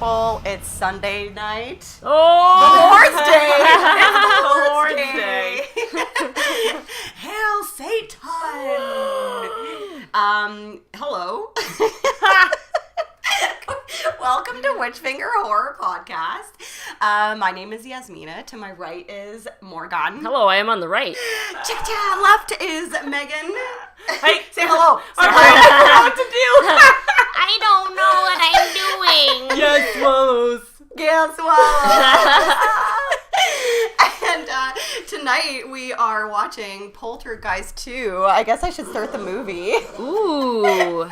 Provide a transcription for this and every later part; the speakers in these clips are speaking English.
people. It's Sunday night. Oh! The Lord's Day. It's the Lord's Day. Hail Satan. Hello. Welcome to Witch Finger Horror Podcast. My name is Yasmina. To my right is Morgan. Hello, I am on the right. Cha-cha, left is Megan. Hey, say hello. I don't know what to do. I don't know what I'm doing. Yes, swallows. Yes, well. And tonight we are watching Poltergeist 2. I guess I should start the movie. Ooh.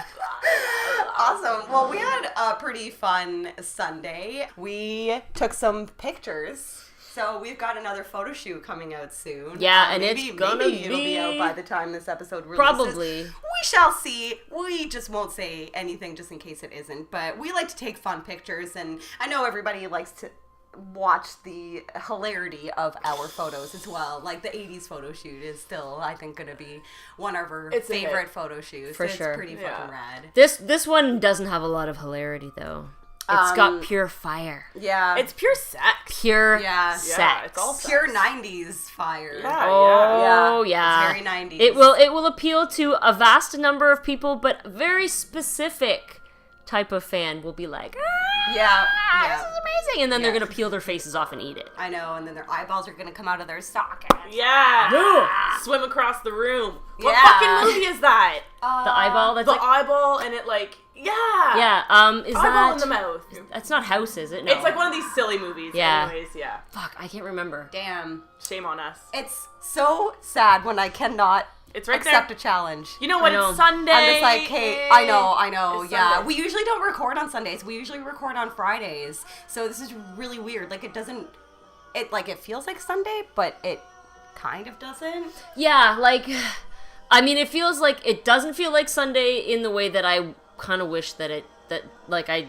Awesome. Well, we had a pretty fun Sunday. We took some pictures. So we've got another photo shoot coming out soon. Yeah, and maybe, it's gonna maybe it'll be out by the time this episode releases. Probably. We shall see. We just won't say anything just in case it isn't. But we like to take fun pictures, and I know everybody likes to watch the hilarity of our photos as well. Like the 80s photo shoot is still, I think, going to be one of our favorite photo shoots. For sure. It's pretty fucking rad. This one doesn't have a lot of hilarity, though. It's got pure fire. Yeah. It's pure sex. Pure sex. Yeah, it's all pure 90s fire. Oh, yeah. It's very 90s. It will appeal to a vast number of people, but a very specific type of fan will be like, yeah. This is amazing. And then they're going to peel their faces off and eat it. I know, and then their eyeballs are going to come out of their sockets. Yeah. Swim across the room. What Yeah. fucking movie is that? The eyeball? That's the like, eyeball and it like, yeah. Yeah, is eyeball that... in the mouth. That's not House, is it? No. It's like one of these silly movies. Yeah. Anyways, yeah. Fuck, I can't remember. Damn. Shame on us. It's so sad when I cannot It's right accept there. a challenge. You know what? It's Sunday. I'm just like, hey, I know, It's yeah. Sunday. We usually don't record on Sundays. We usually record on Fridays. So this is really weird. Like, it feels like Sunday, but it kind of doesn't. Yeah, like, I mean, it feels like, it doesn't feel like Sunday in the way that I kind of wish that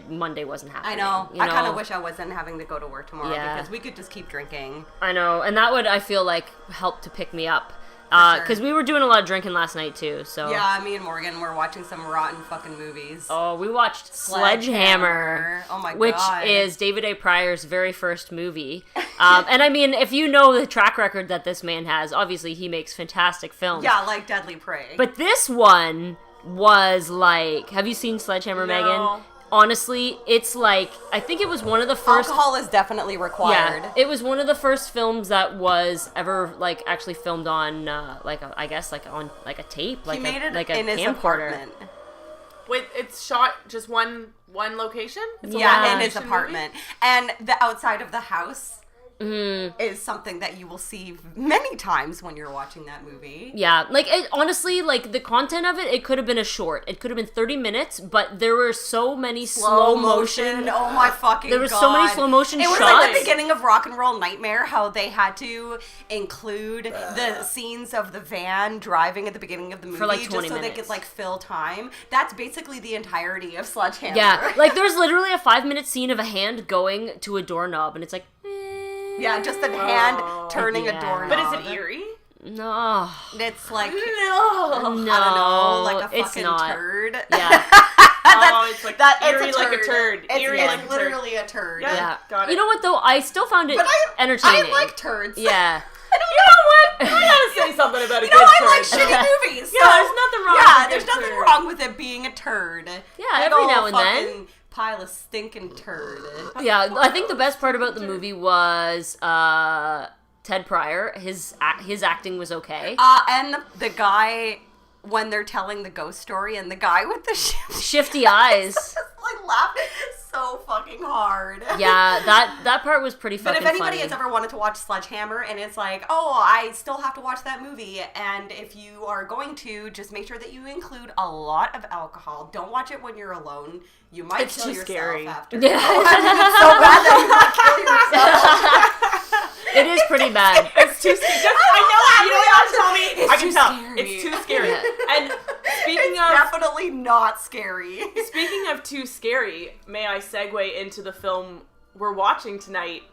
Monday wasn't happening. I know. You I kind of wish I wasn't having to go to work tomorrow because we could just keep drinking. I know, and that would, I feel like, help to pick me up. Sure. Because we were doing a lot of drinking last night, too, so... Yeah, me and Morgan were watching some rotten fucking movies. Oh, we watched Sledgehammer. Oh my god. Which is David A. Pryor's very first movie. And I mean, if you know the track record that this man has, obviously he makes fantastic films. Yeah, like Deadly Prey. But this one was like... Have you seen Sledgehammer, No. Megan? Honestly, it's like... I think it was one of the first... Alcohol is definitely required. Yeah, it was one of the first films that was ever, like, actually filmed on, on a tape. Like he made it like a in his camcorder. apartment. Wait, it's shot just one location? It's a Yeah, in one his location apartment. And the outside of the house Mm-hmm. is something that you will see many times when you're watching that movie. Yeah, like, honestly, like, the content of it could have been a short. It could have been 30 minutes, but there were so many slow motion. Oh my fucking god. There were so many slow motion shots. It was like the beginning of Rock and Roll Nightmare, how they had to include the scenes of the van driving at the beginning of the movie For, like, 20 just so minutes. they could, like, fill time. That's basically the entirety of Sledgehammer. Yeah, like, there's literally a 5-minute scene of a hand going to a doorknob, and it's like... Yeah, just a hand turning a doorknob. But is it eerie? No. It's like... No. I don't know, like a it's fucking not. turd. Yeah. It's like eerie it's a like a turd. Eerie like a It's turd. literally a turd. Yeah. Got it. You know what, though? I still found it But entertaining. I like turds. Yeah. I don't know what. I gotta say something about a You good know, I turd. like shitty movies. Yeah, so, there's nothing wrong Yeah, with a there's good nothing turd. wrong with it being a turd. Yeah, Big every ol' now and then. fucking pile of stinking turd. Yeah, I think the best part about the movie was Ted Pryor. His acting was okay. And the guy when they're telling the ghost story, and the guy with the shifty eyes. just like laughing so fucking hard. Yeah, that part was pretty fucking funny. But if anybody funny. has ever wanted to watch Sledgehammer and it's like, oh, I still have to watch that movie, and if you are going to, just make sure that you include a lot of alcohol. Don't watch it when you're alone. You might It's kill too yourself scary. after. Yeah. It's so bad that you might kill yourself. It is pretty bad. It's too scary. I know. You know what you tell me? It's I can too tell. scary. It's too scary. Yeah. And speaking It's of definitely not scary. speaking of too scary, may I segue into the film we're watching tonight,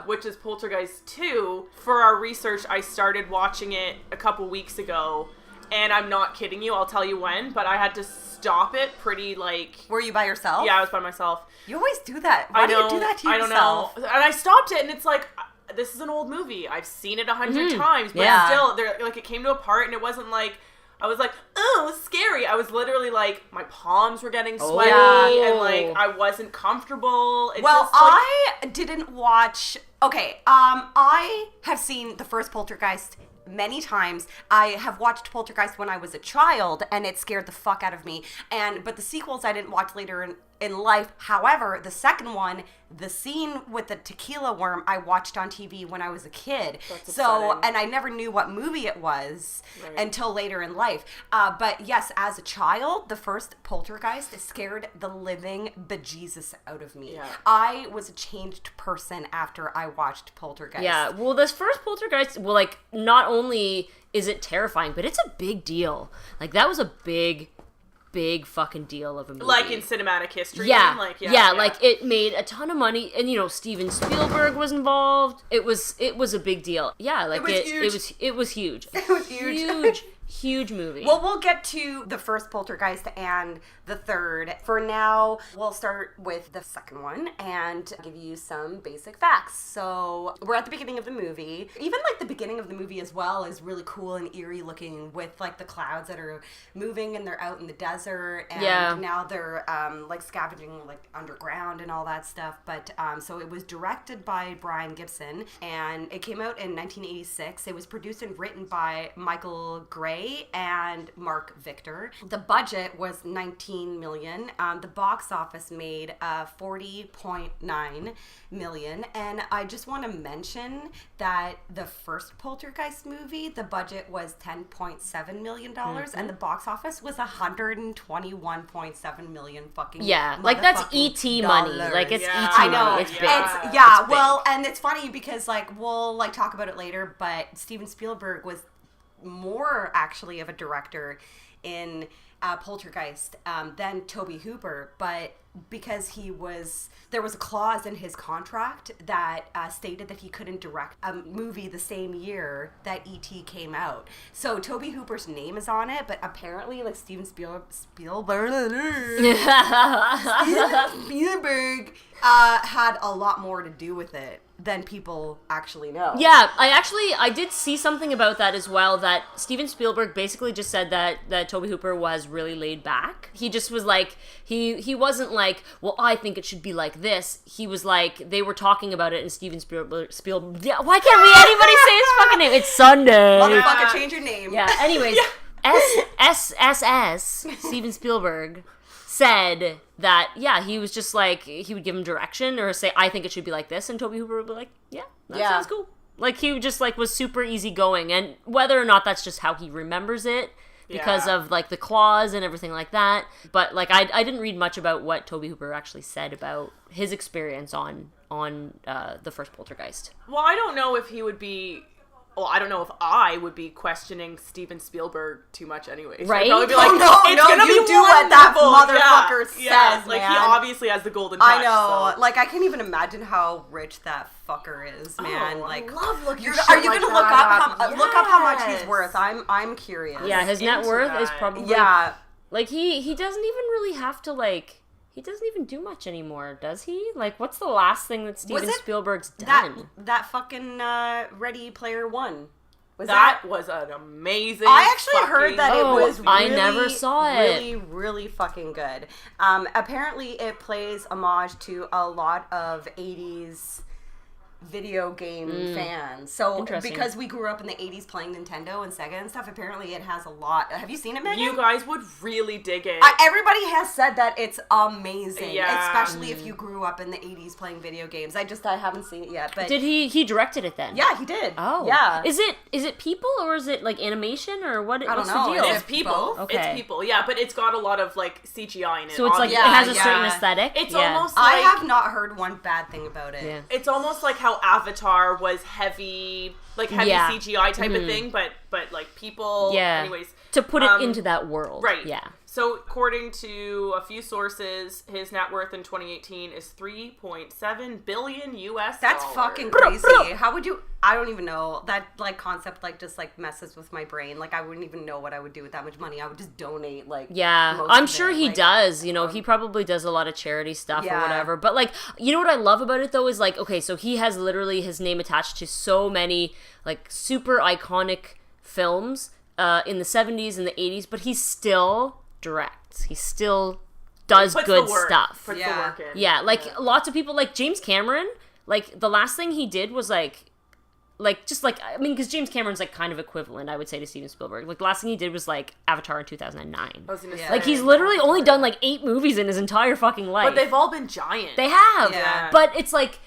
which is Poltergeist 2. For our research, I started watching it a couple weeks ago, And I'm not kidding you, I'll tell you when, but I had to stop it pretty, like... Were you by yourself? Yeah, I was by myself. You always do that. Why do you do that to yourself? I don't know. And I stopped it, and it's like, this is an old movie. I've seen it 100 times, but still, like, it came to a part, and it wasn't like... I was like, oh, it was scary. I was literally like, my palms were getting sweaty, and like, I wasn't comfortable. It's well, just, like, I didn't watch... Okay, I have seen the first Poltergeist many times. I have watched Poltergeist when I was a child, and it scared the fuck out of me. But the sequels I didn't watch later in life. However, the second one, the scene with the tequila worm, I watched on TV when I was a kid. That's upsetting. And I never knew what movie it was until later in life. But yes, as a child, the first Poltergeist scared the living bejesus out of me. Yeah. I was a changed person after I watched Poltergeist. Yeah, well, this first Poltergeist, well, like, not only is it terrifying, but it's a big deal. Like, that was a big fucking deal of a movie. Like in cinematic history. Yeah. Like, Like it made a ton of money, and you know, Steven Spielberg was involved. It was a big deal. Yeah, like it was huge. It was huge. Huge movie. Well, we'll get to the first Poltergeist and the third. For now, we'll start with the second one and give you some basic facts. So we're at the beginning of the movie. Even like the beginning of the movie as well is really cool and eerie looking, with like the clouds that are moving and they're out in the desert, and now they're like scavenging like underground and all that stuff. But so it was directed by Brian Gibson, and it came out in 1986. It was produced and written by Michael Gray and Mark Victor. The budget was $19 million. The box office made $40.9 million. And I just want to mention that the first Poltergeist movie, the budget was $10.7 million, and the box office was $121.7 million fucking like that's E.T. money. Like it's E.T. I know. money. It's big. It's well, and it's funny because like we'll like talk about it later, but Steven Spielberg was more actually of a director in Poltergeist than Tobe Hooper, but because there was a clause in his contract that stated that he couldn't direct a movie the same year that E.T. came out. So Tobe Hooper's name is on it, but apparently like Steven Spielberg had a lot more to do with it than people actually know. Yeah, I did see something about that as well, that Steven Spielberg basically just said that Tobe Hooper was really laid back. He just was like, he wasn't like, well, I think it should be like this. He was like, they were talking about it, and Steven Spielberg, yeah, why can't anybody say his fucking name? It's Sunday. Motherfucker, change your name. Yeah, anyways, SSS, Steven Spielberg, said that, he was just like, he would give him direction or say, I think it should be like this, and Tobe Hooper would be like, that sounds cool. Like, he just, like, was super easygoing, and whether or not that's just how he remembers it, because of, like, the clause and everything like that, but, like, I didn't read much about what Tobe Hooper actually said about his experience on the first Poltergeist. Well, I don't know if he would be... Well, I don't know if I would be questioning Steven Spielberg too much anyways. Right? I'd probably be like, it's gonna be do what that motherfucker says, man. Like, he obviously has the golden touch. I know. So. Like, I can't even imagine how rich that fucker is, man. Like, I love looking at are you gonna look up how much he's worth? I'm curious. Yeah, his net worth is probably... Yeah. Like, he doesn't even really have to, like... He doesn't even do much anymore, does he? Like, what's the last thing that Steven Spielberg's done? That fucking Ready Player One. That was an amazing. I actually heard that it was really, I never saw it. Really, really fucking good. Apparently, it plays homage to a lot of 80s video game fans. So because we grew up in the 80s playing Nintendo and Sega and stuff, apparently it has a lot. Have you seen it, Megan? You guys would really dig it. Everybody has said that it's amazing, especially if you grew up in the 80s playing video games. I haven't seen it yet, but did he directed it then? Yeah, he did. Oh. Yeah. Is it people or is it like animation or what? I don't what's know. the deal? It's people. Both? Okay. It's people. Yeah, but it's got a lot of like CGI in it. So it's like it has a certain aesthetic. It's almost like, I have not heard one bad thing about it. Yeah. It's almost like how Avatar was heavy CGI type of thing, but like people. Yeah. Anyways, to put it into that world. Right. Yeah. So, according to a few sources, his net worth in 2018 is $3.7 billion US. That's fucking crazy. How would you? I don't even know. That like concept like just like messes with my brain. Like I wouldn't even know what I would do with that much money. I would just donate like. Yeah, most I'm of sure it. he Like, does. You know, he probably does a lot of charity stuff or whatever. But like, you know what I love about it though is like, okay, so he has literally his name attached to so many like super iconic films in the 70s and the 80s, but he still directs. He still does good stuff. Puts the work in. Yeah, like lots of people, like James Cameron, like the last thing he did was like just like, I mean, because James Cameron's like kind of equivalent, I would say, to Steven Spielberg. Like the last thing he did was like Avatar in 2009. I was gonna say, like he's literally only done like 8 movies in his entire fucking life. but they've all been giant. They have. Yeah. But it's like,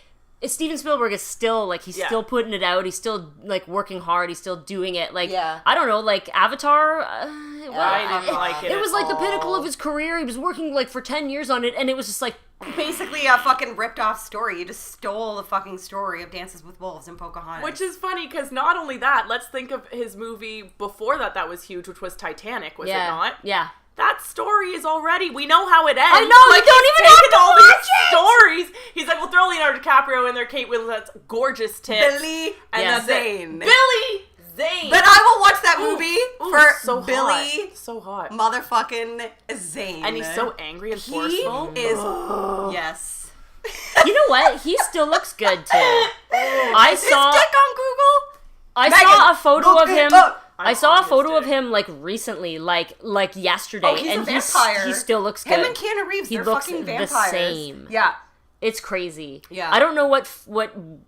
Steven Spielberg is still like, he's still putting it out. He's still like working hard. He's still doing it. Like, I don't know, like Avatar. I didn't like it. It was at like the pinnacle all. of his career. He was working like for 10 years on it, and it was just like basically a fucking ripped off story. You just stole the fucking story of Dances with Wolves and Pocahontas. Which is funny because not only that, let's think of his movie before that was huge, which was Titanic, was it not? Yeah. That story is already, we know how it ends. I know, like, you don't even have to all watch these stories. He's like, we'll throw Leonardo DiCaprio in there, Kate Winslet's gorgeous tits. Billy and and Zane. Billy Zane. But I will watch that movie for so Billy hot. So hot. motherfucking Zane. And he's so angry and forceful. He is, yes. You know what? He still looks good too. Is his dick on Google? I Megan, saw a photo look of it him. up. I saw a photo of him like recently, like yesterday, Oh, he's and a vampire. he still looks good. Him and Keanu Reeves, He they're looks fucking the vampires. same. Yeah. It's crazy. Yeah. I don't know what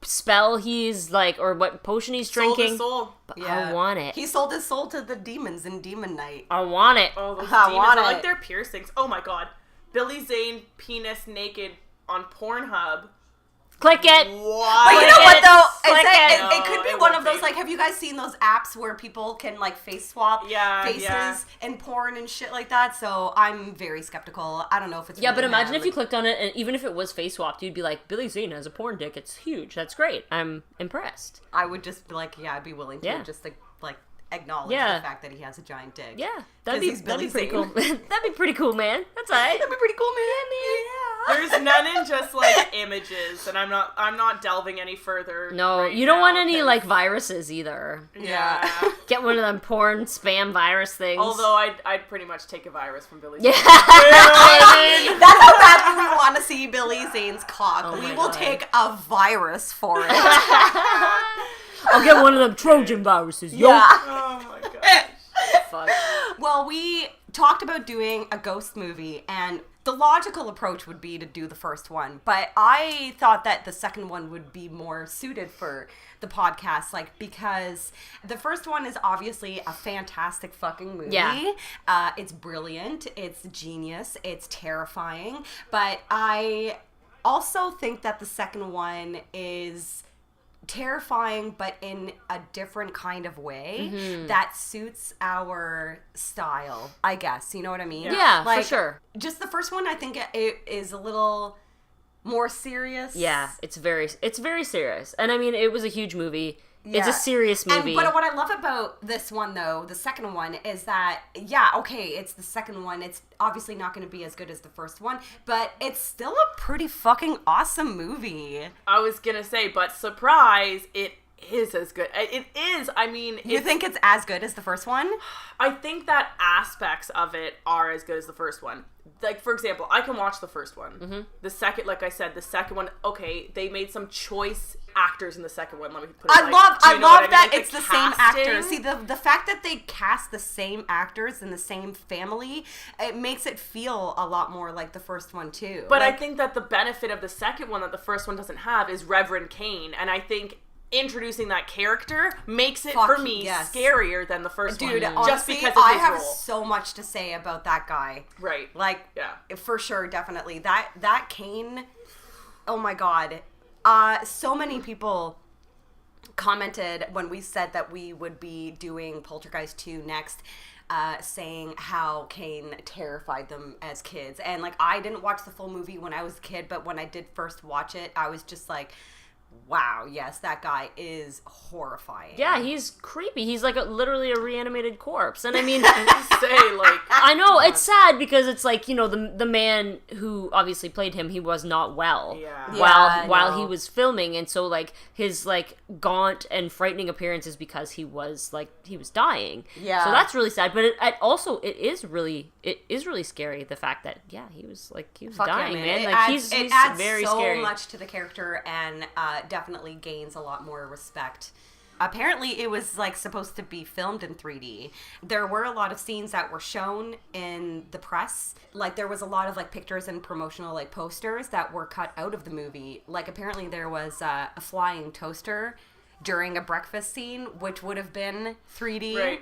spell he's like or what potion he's drinking. Soul. But I want it. He sold his soul to the demons in Demon Night. I want it. Oh, those I demons. want I it. like their piercings. Oh my god. Billy Zane penis naked on Pornhub. Click it. What? But you know what though? Click it. It could be No, it one won't of those be. like, have you guys seen those apps where people can like face swap faces in porn and shit like that? So I'm very skeptical. I don't know if it's Yeah, really but imagine him. if you clicked on it, and even if it was face swapped, you'd be like, Billy Zane has a porn dick. It's huge. That's great. I'm impressed. I would just be like, yeah, I'd be willing to just like acknowledge the fact that he has a giant dick. Yeah, that'd be he's Billy pretty Zane. cool. That'd be pretty cool, man. That's alright. That'd be pretty cool, man. There's none in just like images, and I'm not delving any further. No, right you don't now, want any 'cause- like viruses either. Yeah. Get one of them porn spam virus things. Although I'd pretty much take a virus from Billy. Yeah. Zane. You know what I mean? That's how badly we want to see Billy Zane's cock. Oh we my will God. take a virus for it. I'll get one of them Trojan viruses. Yo. Yeah. Oh my god. Fuck. Well, we talked about doing a ghost movie, and the logical approach would be to do the first one, but I thought that the second one would be more suited for the podcast, like, because the first one is obviously a fantastic fucking movie. Yeah. It's brilliant, it's genius, it's terrifying, but I also think that the second one is terrifying, but in a different kind of way that suits our style, I guess. You know what I mean? Yeah, like, for sure. Just the first one, I think it is a little more serious. Yeah, it's very serious. And I mean, it was a huge movie. It's a Yeah. serious movie. But what I love about this one, though, the second one, is that, yeah, okay, it's the second one. It's obviously not going to be as good as the first one, but it's still a pretty fucking awesome movie. I was gonna say, but surprise, it is as good. It is. I mean, You think it's as good as the first one? I think that aspects of it are as good as the first one. Like, for example, I can watch the first one. Mm-hmm. The second, like I said, the second one, okay, they made some choice actors in the second one. Let me put it I like, love do you know what I mean? that Like, it's the same actors. casting. See, the fact that they cast the same actors in the same family, it makes it feel a lot more like the first one too. But I Like, think that the benefit of the second one that the first one doesn't have is Reverend Kane, and I think introducing that character makes it, for me, yes. scarier than the first dude, one. honestly, Just because of I his have role. so much to say about that guy. Right. Like, Yeah. for sure, definitely. That Kane, oh my god. So many people commented when we said that we would be doing Poltergeist 2 next, saying how Kane terrified them as kids. And, like, I didn't watch the full movie when I was a kid, but when I did first watch it, I was just like, wow, yes, that guy is horrifying. Yeah, he's creepy. He's like literally a reanimated corpse. And I mean, I know it's sad because it's like, you know, the man who obviously played him, he was not well while he was filming, and so like his like gaunt and frightening appearance is because he was dying. Yeah. So that's really sad, but it is really scary, the fact that he was dying, man. Like he's very scary. So much to the character, and definitely gains a lot more respect. Apparently it was like supposed to be filmed in 3D. There were a lot of scenes that were shown in the press. Like there was a lot of like pictures and promotional like posters that were cut out of the movie. Like apparently there was a flying toaster during a breakfast scene, which would have been 3D. Right.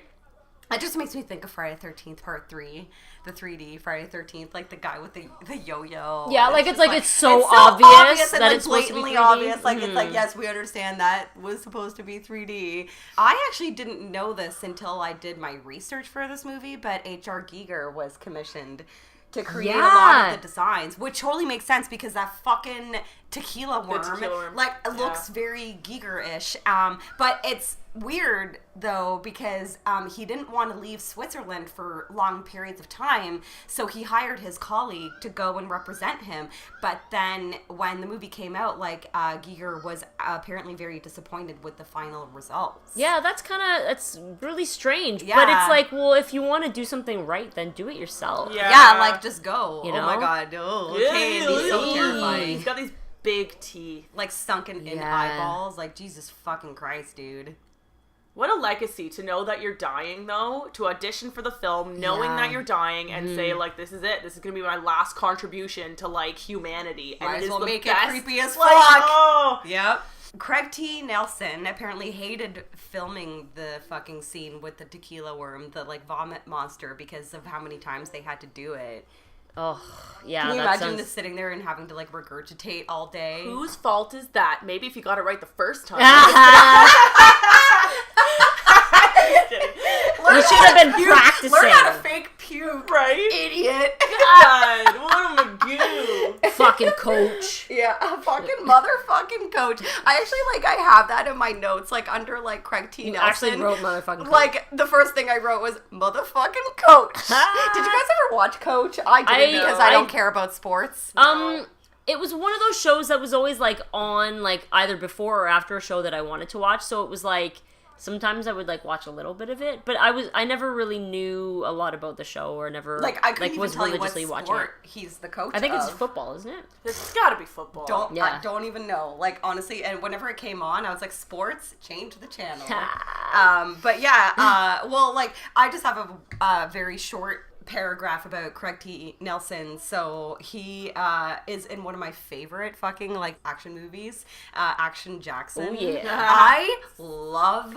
It just makes me think of Friday the 13th Part 3, the 3D Friday the 13th, like the guy with the yo-yo. Yeah, like it's so obvious and that like it's supposed to be 3D. Obvious. Like it's like, yes, we understand that was supposed to be 3D. I actually didn't know this until I did my research for this movie, but H.R. Giger was commissioned to create a lot of the designs, which totally makes sense because that fucking tequila worm. Like looks very Giger-ish. But it's weird though because he didn't want to leave Switzerland for long periods of time, so he hired his colleague to go and represent him. But then when the movie came out, like Giger was apparently very disappointed with the final results. Yeah, that's really strange. Yeah. But it's like, well, if you want to do something right, then do it yourself. Yeah, like just go. You know? Oh my god, Kane, he's so terrifying. He's got these big teeth, like sunken in eyeballs. Like Jesus fucking Christ, dude. What a legacy to know that you're dying, though, to audition for the film, knowing that you're dying, and say, like, this is it. This is going to be my last contribution to, like, humanity. And Might it as well is make the best. it creepy as fuck. Like, oh. Yep. Craig T. Nelson apparently hated filming the fucking scene with the tequila worm, the, like, vomit monster, because of how many times they had to do it. Oh, yeah. Can you imagine just sitting there and having to, like, regurgitate all day? Whose fault is that? Maybe if you got it right the first time. You should have been practicing. Learn how to fake puke, right? Idiot. God, what a magoo. Fucking coach. Yeah, a fucking motherfucking coach. I actually, I have that in my notes, like, under, like, Craig T. Nelson. Actually wrote motherfucking coach. Like, the first thing I wrote was, motherfucking coach. Did you guys ever watch Coach? I didn't because I don't care about sports. It was one of those shows that was always, like, on, like, either before or after a show that I wanted to watch, so it was, like, sometimes I would, like, watch a little bit of it, but I never really knew a lot about the show or never, I couldn't even tell you what sport he's the coach I think of. It's football, isn't it? It's gotta be football. I don't even know. Like, honestly, and whenever it came on, I was like, sports, change the channel. But yeah, well, like, I just have a very short paragraph about Craig T. Nelson. So he is in one of my favorite fucking like action movies, Action Jackson. Oh yeah, I love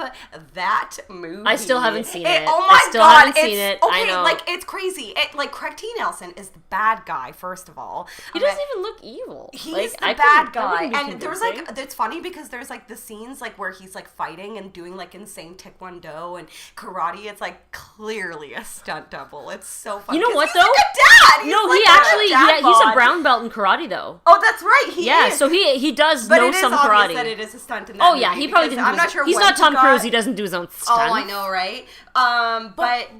that movie. I still haven't seen it. Oh my I still god, haven't seen it. Okay, I know. like it's crazy. Like Craig T. Nelson is the bad guy. First of all, he doesn't even look evil. He's the bad guy, and there's like it's funny because there's like the scenes like where he's like fighting and doing like insane taekwondo and karate. It's like clearly a stunt double. It's so funny. You know what? Like a dad. He's He's a brown belt in karate though. Oh, that's right. He is. So he does know some karate. But it is obvious that it is a stunt in that movie. Oh yeah, he probably didn't. I'm not sure. He's not Tom Cruise. He doesn't do his own stunts. Oh, I know, right? But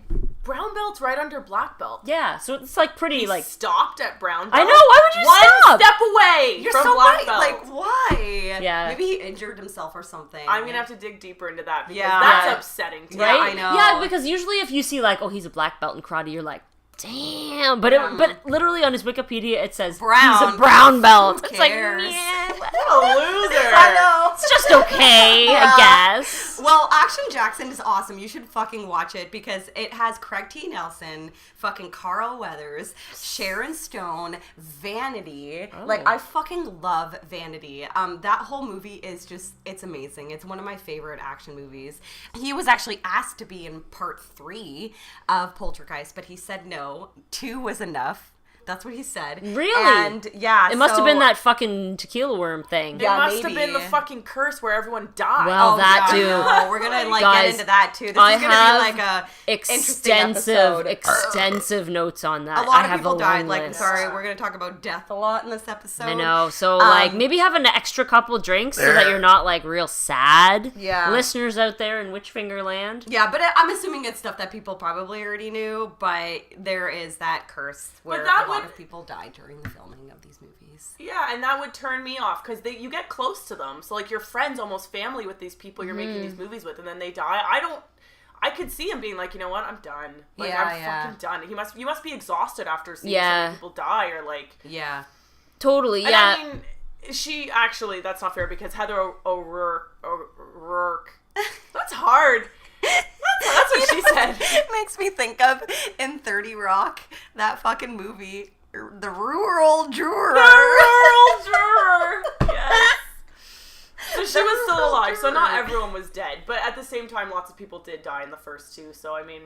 brown belt's right under black belt. Yeah, so it's like pretty he like stopped at brown belt. I know. Why would you One stop? step away You're from so black right. belt. Like why? Yeah. Maybe he injured himself or something. I'm gonna have to dig deeper into that because that's upsetting to me. Yeah, I know. Yeah, because usually if you see like, oh, he's a black belt in karate, you're like, damn. But but literally on his Wikipedia it says brown. He's a brown belt. Who It's like, cares? yeah, What a loser. I know. it's just okay, I guess. Well, Action Jackson is awesome. You should fucking watch it because it has Craig T. Nelson, fucking Carl Weathers, Sharon Stone, Vanity. Oh. Like, I fucking love Vanity. That whole movie is just, it's amazing. It's one of my favorite action movies. He was actually asked to be in part 3 of Poltergeist, but he said no. 2 was enough. That's what he said. Really? And yeah, it must have been that fucking tequila worm thing. It must have been the fucking curse where everyone died. Well, that too. No, we're gonna get into that too. This is gonna be like a extensive notes on that. A lot of people died. Like, sorry, we're gonna talk about death a lot in this episode. I know. So like maybe have an extra couple drinks so that you're not like real sad. Yeah. Listeners out there in Witchfingerland. Yeah, but I'm assuming it's stuff that people probably already knew. But there is that curse where a lot of people died during the filming of these movies. Yeah, and that would turn me off because you get close to them. So like your friends, almost family with these people you're making these movies with, and then they die. I could see him being like, you know what, I'm done. Like I'm fucking done. You must be exhausted after seeing so many people die, or like totally. And yeah. I mean, she actually, that's not fair because Heather O'Rourke. That's hard. That's what she said. It makes me think of in 30 Rock, that fucking movie, The Rural Juror. Yes. So she was still alive, so not everyone was dead. But at the same time, lots of people did die in the first two, so I mean...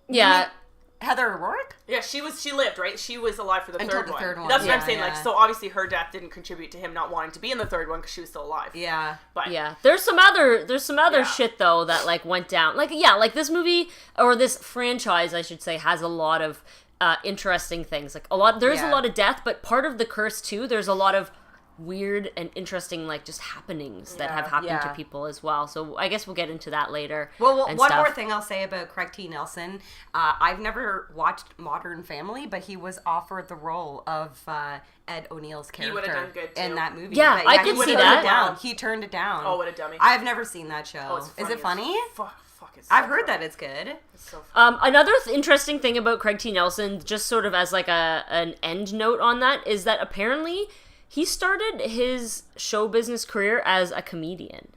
Yeah. Heather O'Rourke? Yeah, she lived, right? She was alive for the third one. That's what I'm saying. Yeah. Like, so obviously her death didn't contribute to him not wanting to be in the third one because she was still alive. Yeah. But yeah, there's some other shit though that like went down. Like like this movie or this franchise, I should say, has a lot of interesting things. Like there's a lot of death, but part of the curse too. There's a lot of weird and interesting like just happenings that have happened to people as well. So I guess we'll get into that later. Well, one more thing I'll say about Craig T. Nelson. I've never watched Modern Family, but he was offered the role of Ed O'Neill's character. He would have done good too. In that movie. Yeah, I could see that. He turned it down. Oh, what a dummy. I've never seen that show. Oh, it's funny. Is it funny? Fuck, it's so I've heard funny. that it's good. It's so funny. Another interesting thing about Craig T. Nelson, just sort of as like an end note on that, is that apparently he started his show business career as a comedian.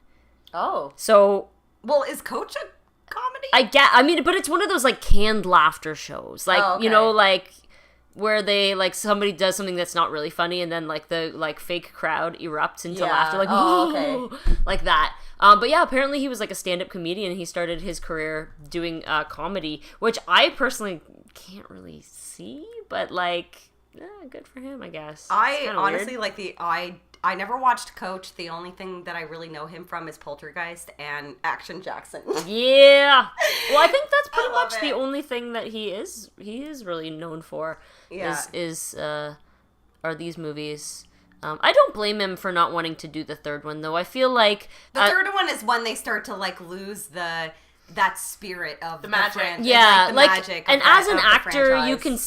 Oh. So... Well, is Coach a comedy? I mean, but it's one of those, like, canned laughter shows. Like, you know, like, where they, like, somebody does something that's not really funny and then, like, the, like, fake crowd erupts into laughter. Like, like that. But yeah, apparently he was, like, a stand-up comedian. He started his career doing comedy, which I personally can't really see, but, like... Yeah, good for him, I guess. I honestly weird. I never watched Coach. The only thing that I really know him from is Poltergeist and Action Jackson. Yeah. Well, I think that's pretty much the only thing that he is really known for. Yeah. Are these movies. I don't blame him for not wanting to do the third one though. I feel like the third one is when they start to like lose that spirit of the magic. Franchise. Yeah, like the magic and of as an actor,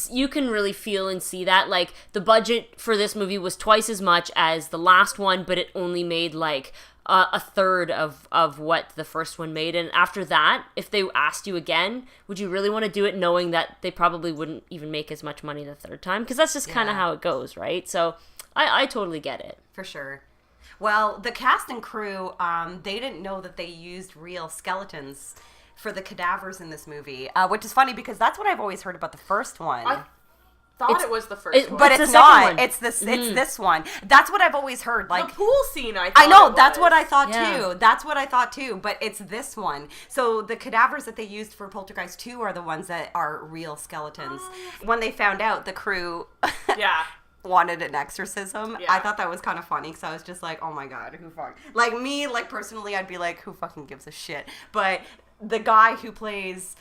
you can really feel and see that. Like the budget for this movie was twice as much as the last one, but it only made like a third of what the first one made. And after that, if they asked you again, would you really want to do it knowing that they probably wouldn't even make as much money the third time? Because that's just kind of how it goes, right? So I totally get it. For sure. Well, the cast and crew, they didn't know that they used real skeletons for the cadavers in this movie, which is funny because that's what I've always heard about the first one. I thought it was the first one. But it's not. It's this one. That's what I've always heard. Like the pool scene, I know, that's what I thought too. That's what I thought too, but it's this one. So the cadavers that they used for Poltergeist 2 are the ones that are real skeletons. When they found out, the crew... wanted an exorcism. I thought that was kind of funny because I was just like, oh my god, who fuck? Like me, like personally, I'd be like, who fucking gives a shit? But the guy who plays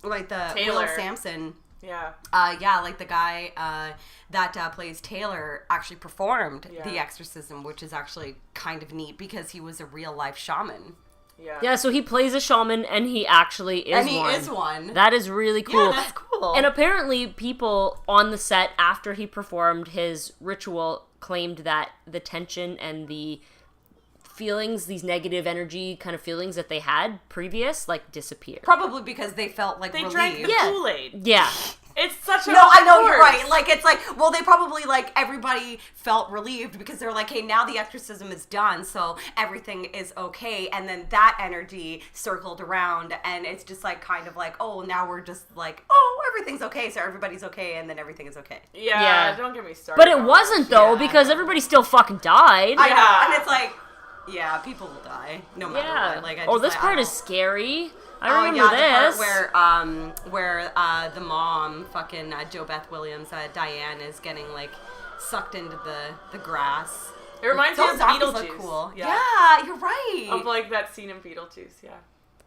like the Taylor. Will Sampson, like the guy that plays Taylor actually performed the exorcism, which is actually kind of neat because he was a real life shaman. Yeah, so he plays a shaman, and he actually is one. And he is one. That is really cool. Yeah, that's cool. And apparently people on the set, after he performed his ritual, claimed that the tension and the feelings, these negative energy kind of feelings that they had previous, like, disappeared. Probably because they felt like relieved. They drank the Kool-Aid. Yeah. It's such a... No, I know, you're right. Like, it's like, well, they probably, like, everybody felt relieved because they're like, hey, now the exorcism is done, so everything is okay. And then that energy circled around, and it's just, like, kind of like, oh, now we're just like, oh, everything's okay, so everybody's okay, and then everything is okay. Yeah, don't get me started. But it wasn't, though, because everybody still fucking died. I know, and it's like... Yeah, people will die no matter what. Like, this part is scary. I remember this. The part where the mom, fucking JoBeth Williams, Diane, is getting like sucked into the grass. It reminds me of Beetlejuice. Cool. Yeah, you're right. Of like that scene in Beetlejuice. Yeah.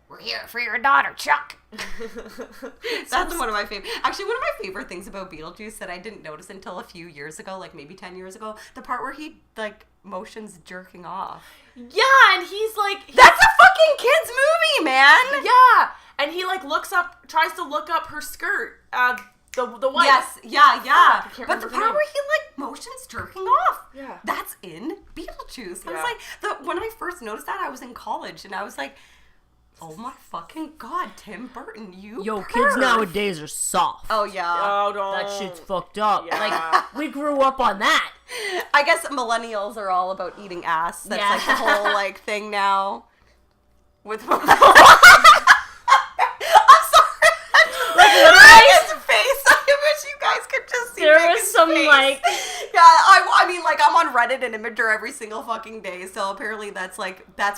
We're here for your daughter, Chuck. That's one of my favorite. Actually, one of my favorite things about Beetlejuice that I didn't notice until a few years ago, like maybe 10 years ago, the part where he like motions jerking off. Yeah, and he's like, that's a fucking kids movie, man. Yeah, and he like tries to look up her skirt. The wife. Yes, yeah. But the part name. where he like motions jerking off. Yeah. That's in Beetlejuice. Yeah. I was like, when I first noticed that, I was in college, and I was like, oh my fucking god, Tim Burton, you Yo, perv. kids nowadays are soft. Oh, yeah. Oh, no. That shit's fucked up. Yeah. Like, we grew up on that. I guess millennials are all about eating ass. That's like the whole like thing now. With I'm sorry. Like Megan's face. I wish you guys could just see There Megan's was some face. like Yeah, I mean, like, I'm on Reddit and Imager every single fucking day, so apparently that's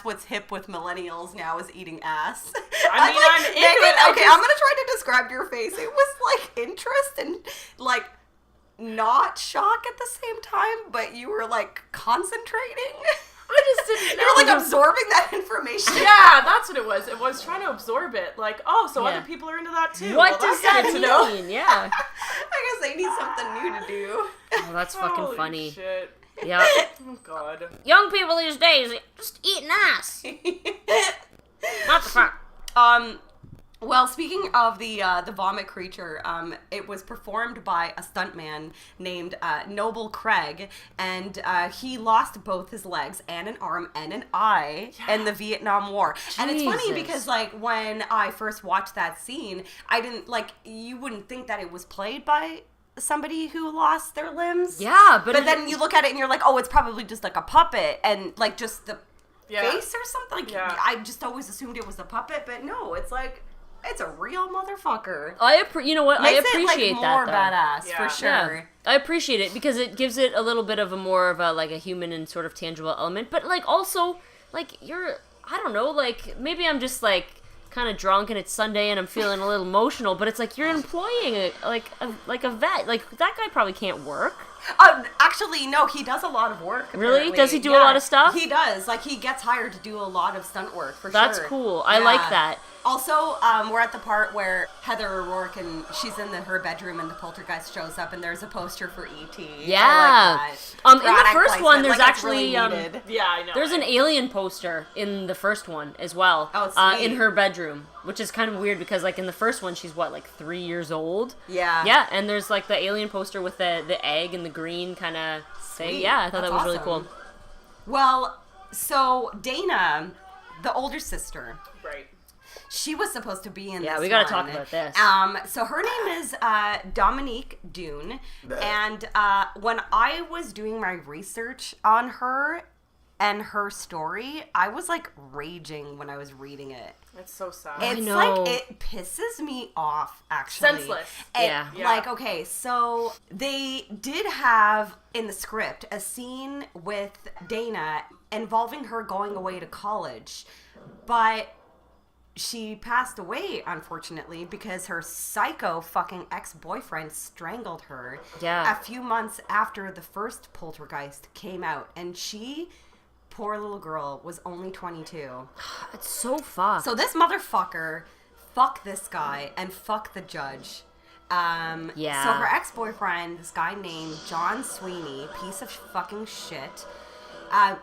what's hip with millennials now is eating ass. I mean, I'm into it. Okay, I'm gonna try to describe your face. It was like interest and like not shock at the same time, but you were like concentrating. I just didn't know. You're like absorbing that information. Yeah, that's what it was. It was trying to absorb it. Like, oh, so other people are into that too. What well, does that good to know. mean? Yeah. I guess they need something new to do. Oh, that's fucking Holy funny. Shit. Yeah. Oh god. Young people these days just eating ass. Not the fun. Well, speaking of the vomit creature, it was performed by a stuntman named Noble Craig, and he lost both his legs and an arm and an eye in the Vietnam War. And it's funny because, like, when I first watched that scene, I didn't, like, you wouldn't think that it was played by somebody who lost their limbs. Yeah, but then you look at it and you're like, oh, it's probably just like a puppet, and, like, just the face or something. Like, I just always assumed it was a puppet, but no, it's like... It's a real motherfucker. You know what? I appreciate it, like, that. more badass for sure. Yeah. I appreciate it because it gives it a little bit of a more of a like a human and sort of tangible element. But like also like I don't know, like maybe I'm just like kind of drunk and it's Sunday and I'm feeling a little emotional. But it's like you're employing a vet. Like that guy probably can't work. Actually, no, he does a lot of work. Really? Apparently. Does he do a lot of stuff? He does. Like, he gets hired to do a lot of stunt work, for That's sure. That's cool. I like that. Also, we're at the part where Heather O'Rourke and she's in her bedroom and the poltergeist shows up and there's a poster for E.T. Yeah. I like that. In the first one, there's like, actually really yeah, I know. There's an alien poster in the first one as well. Oh, sweet. In her bedroom, which is kind of weird because like in the first one, she's like 3 years old. Yeah. Yeah, and there's like the alien poster with the egg and the green kind of thing. Yeah, I thought that was really cool. Well, so Dana, the older sister. Right. She was supposed to be in this Yeah, we gotta one. talk about this. So her name is Dominique Dunne, and when I was doing my research on her and her story, I was like raging when I was reading it. It's so sad. It's like, it pisses me off, actually. Senseless. Yeah. Like, okay, so they did have in the script a scene with Dana involving her going away to college, but she passed away, unfortunately, because her psycho fucking ex-boyfriend strangled her a few months after the first Poltergeist came out. And she, poor little girl, was only 22. It's so fucked. So this motherfucker, fuck this guy, and fuck the judge. So her ex-boyfriend, this guy named John Sweeney, piece of fucking shit,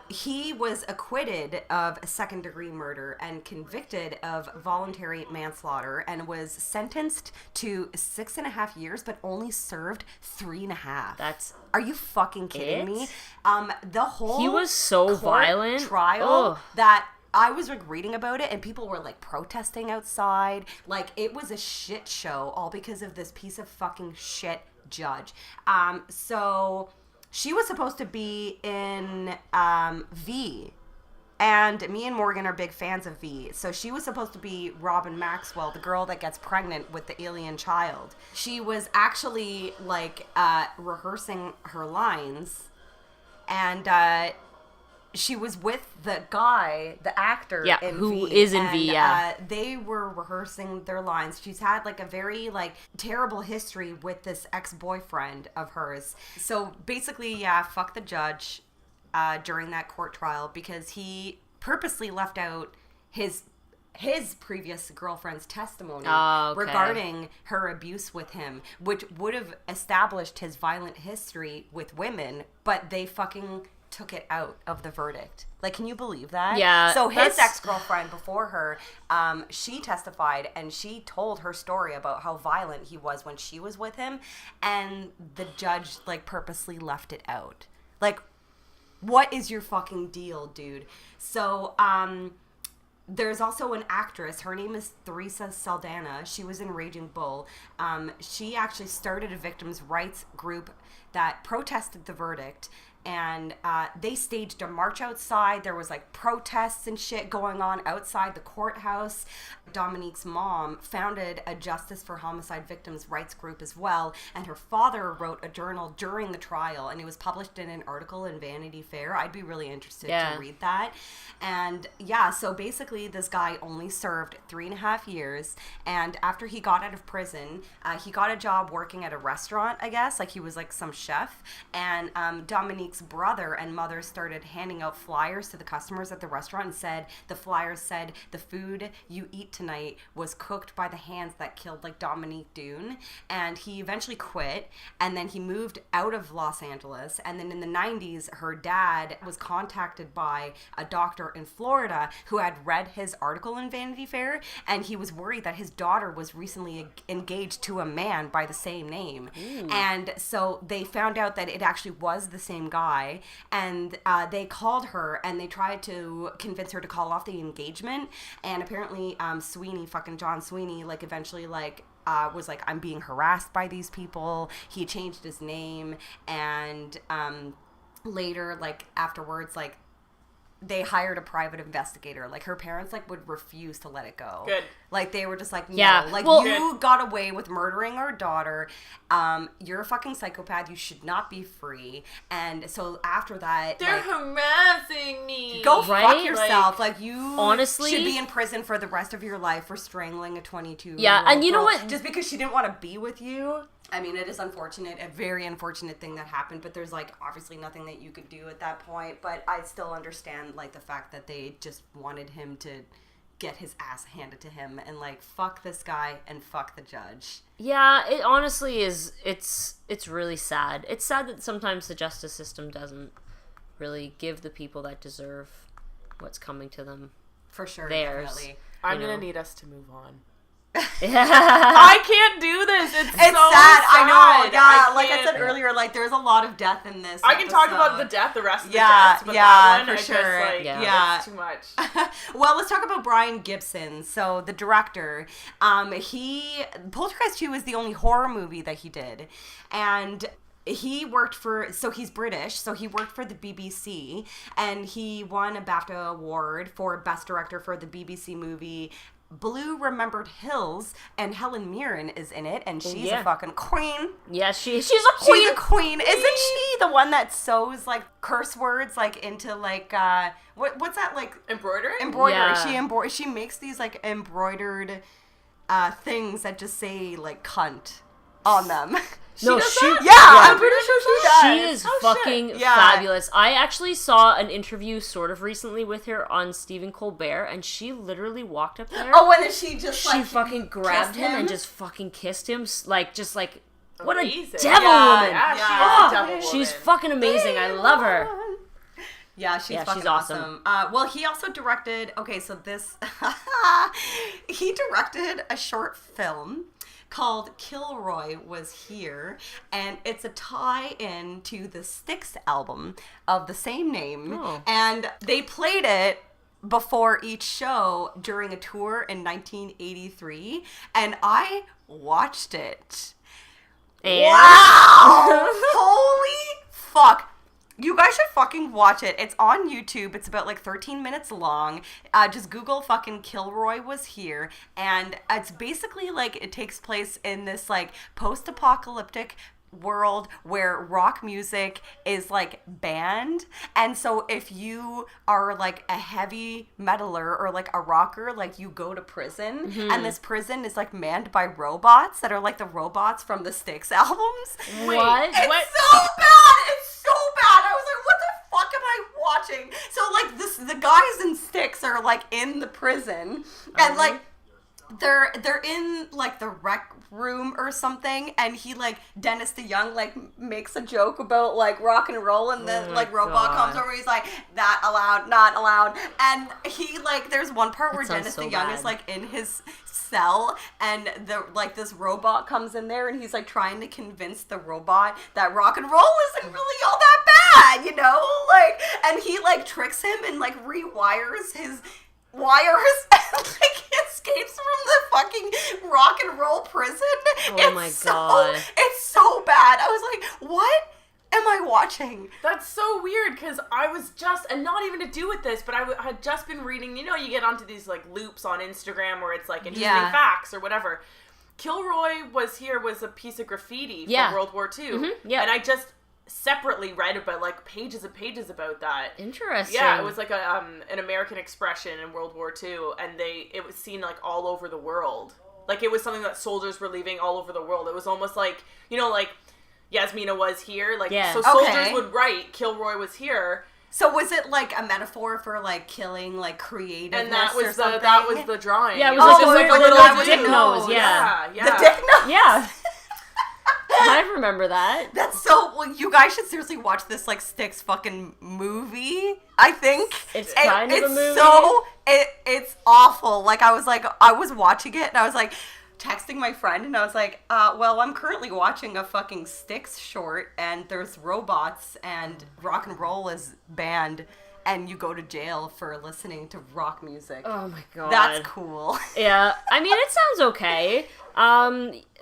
he was acquitted of second-degree murder and convicted of voluntary manslaughter and was sentenced to 6.5 years, but only served 3.5. Are you fucking kidding me? The whole he was so violent trial that I was like reading about it and people were like protesting outside. Like it was a shit show all because of this piece of fucking shit judge. So she was supposed to be in V, and me and Morgan are big fans of V. So she was supposed to be Robin Maxwell, the girl that gets pregnant with the alien child. She was actually like rehearsing her lines, and she was with the guy, the actor in who V, is in V, they were rehearsing their lines. She's had like a very like terrible history with this ex-boyfriend of hers. So basically, fuck the judge during that court trial because he purposely left out his previous girlfriend's testimony regarding her abuse with him, which would have established his violent history with women, but they fucking took it out of the verdict. Like, can you believe that? Yeah. So his ex-girlfriend before her, she testified and she told her story about how violent he was when she was with him, and the judge like purposely left it out. Like, what is your fucking deal, dude? So, there's also an actress. Her name is Theresa Saldana. She was in Raging Bull. She actually started a victims' rights group that protested the verdict. And they staged a march outside. There was like protests and shit going on outside the courthouse. Dominique's mom founded a Justice for Homicide Victims rights group as well. And her father wrote a journal during the trial. And it was published in an article in Vanity Fair. I'd be really interested to read that. And so basically this guy only served 3.5 years. And after he got out of prison, he got a job working at a restaurant, I guess. Like he was like some chef. And Dominique's brother and mother started handing out flyers to the customers at the restaurant and said, the flyers said, the food you eat tonight was cooked by the hands that killed like Dominique Dunne. And he eventually quit, and then he moved out of Los Angeles. And then in the 90s, her dad was contacted by a doctor in Florida who had read his article in Vanity Fair, and he was worried that his daughter was recently engaged to a man by the same name. And so they found out that it actually was the same guy, and they called her and they tried to convince her to call off the engagement. And apparently John Sweeney, like eventually like was like, I'm being harassed by these people. He changed his name, and later, like afterwards, like they hired a private investigator. Like her parents like would refuse to let it go. Good. Like they were just like, no, you got away with murdering our daughter. You're a fucking psychopath. You should not be free. And so after that, they're harassing me. Go fuck yourself. Like you honestly should be in prison for the rest of your life for strangling a 22-year-old and you know girl what? just because she didn't want to be with you. I mean, it is unfortunate, a very unfortunate thing that happened, but there's, like, obviously nothing that you could do at that point, but I still understand, like, the fact that they just wanted him to get his ass handed to him, and, like, fuck this guy and fuck the judge. Yeah, it honestly is, it's really sad. It's sad that sometimes the justice system doesn't really give the people that deserve what's coming to them. For sure, theirs. definitely. I'm going to need us to move on. Yeah. I can't do this. It's so sad. I know. Yeah, like I said earlier, like there's a lot of death in this. I can talk about the death, the rest of the deaths, but that one, for sure. It's too much. Well, let's talk about Brian Gibson. So the director, Poltergeist 2 is the only horror movie that he did, and he worked he's British, so he worked for the BBC, and he won a BAFTA award for Best Director for the BBC movie Blue Remembered Hills, and Helen Mirren is in it, and she's a fucking queen. Yeah, she's a queen. She's a queen. Isn't she the one that sews, like, curse words, like, into, like, what's that, like? Embroidery? Yeah. She makes these, like, embroidered things that just say, like, cunt on them. I'm pretty sure she does. She is fucking fabulous. I actually saw an interview sort of recently with her on Stephen Colbert, and she literally walked up there. Oh, and then she fucking grabbed him and just fucking kissed him, like, what a amazing. devil woman. Yeah, she is a devil woman. She's fucking amazing. I love her. Yeah, she's fucking awesome. Well, he also directed, he directed a short film called Kilroy Was Here, and it's a tie-in to the Styx album of the same name, and they played it before each show during a tour in 1983, and I watched it. And? Wow! Holy fuck! You guys should fucking watch it. It's on YouTube. It's about like 13 minutes long. Just Google fucking Kilroy Was Here. And it's basically like it takes place in this like post-apocalyptic world where rock music is like banned, and so if you are like a heavy metaler or like a rocker, like you go to prison, and this prison is like manned by robots that are like the robots from the Styx albums. What? It's so bad. It's so bad. I was like, what the fuck am I watching? So like the guys in Styx are like in the prison, and like they're in like the rec room or something, and he like Dennis DeYoung like makes a joke about like rock and roll, and then like robot comes over, he's like, that allowed, not allowed, and he like there's one part where Dennis DeYoung is like in his cell, and the like this robot comes in there, and he's like trying to convince the robot that rock and roll isn't really all that bad, you know, like, and he like tricks him and like rewires his wires and like escapes from the fucking rock and roll prison. Oh my god. It's so bad. I was like, what am I watching? That's so weird, because I was just, and not even to do with this, but I had just been reading, you know, you get onto these like loops on Instagram where it's like interesting facts or whatever. Kilroy was a piece of graffiti from World War II. Mm-hmm. And I just separately read about like pages and pages about that. Interesting. Yeah, it was like an American expression in World War II, and it was seen like all over the world. Like it was something that soldiers were leaving all over the world. It was almost like, you know, like Yasmina was here, like so soldiers would write Kilroy was here. So was it like a metaphor for like killing like creativeness? And that was or something? that was the drawing. Yeah, it was just like a little dick nose. Yeah. The dick nose. Yeah. I remember that. That's so. Well, you guys should seriously watch this like Styx fucking movie. I think it's kind of a movie. So it's awful. Like I was watching it and I was like texting my friend and I was like, well, I'm currently watching a fucking Styx short and there's robots and rock and roll is banned. And you go to jail for listening to rock music. Oh my god. That's cool. Yeah. I mean, it sounds okay.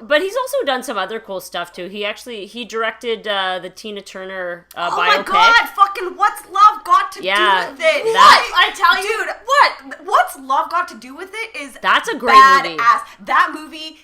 But he's also done some other cool stuff too. He directed the Tina Turner biopic. Oh my god, fucking What's Love Got to Do with it? I tell you. Dude, what? What's Love Got to Do with it is that's a great movie. That movie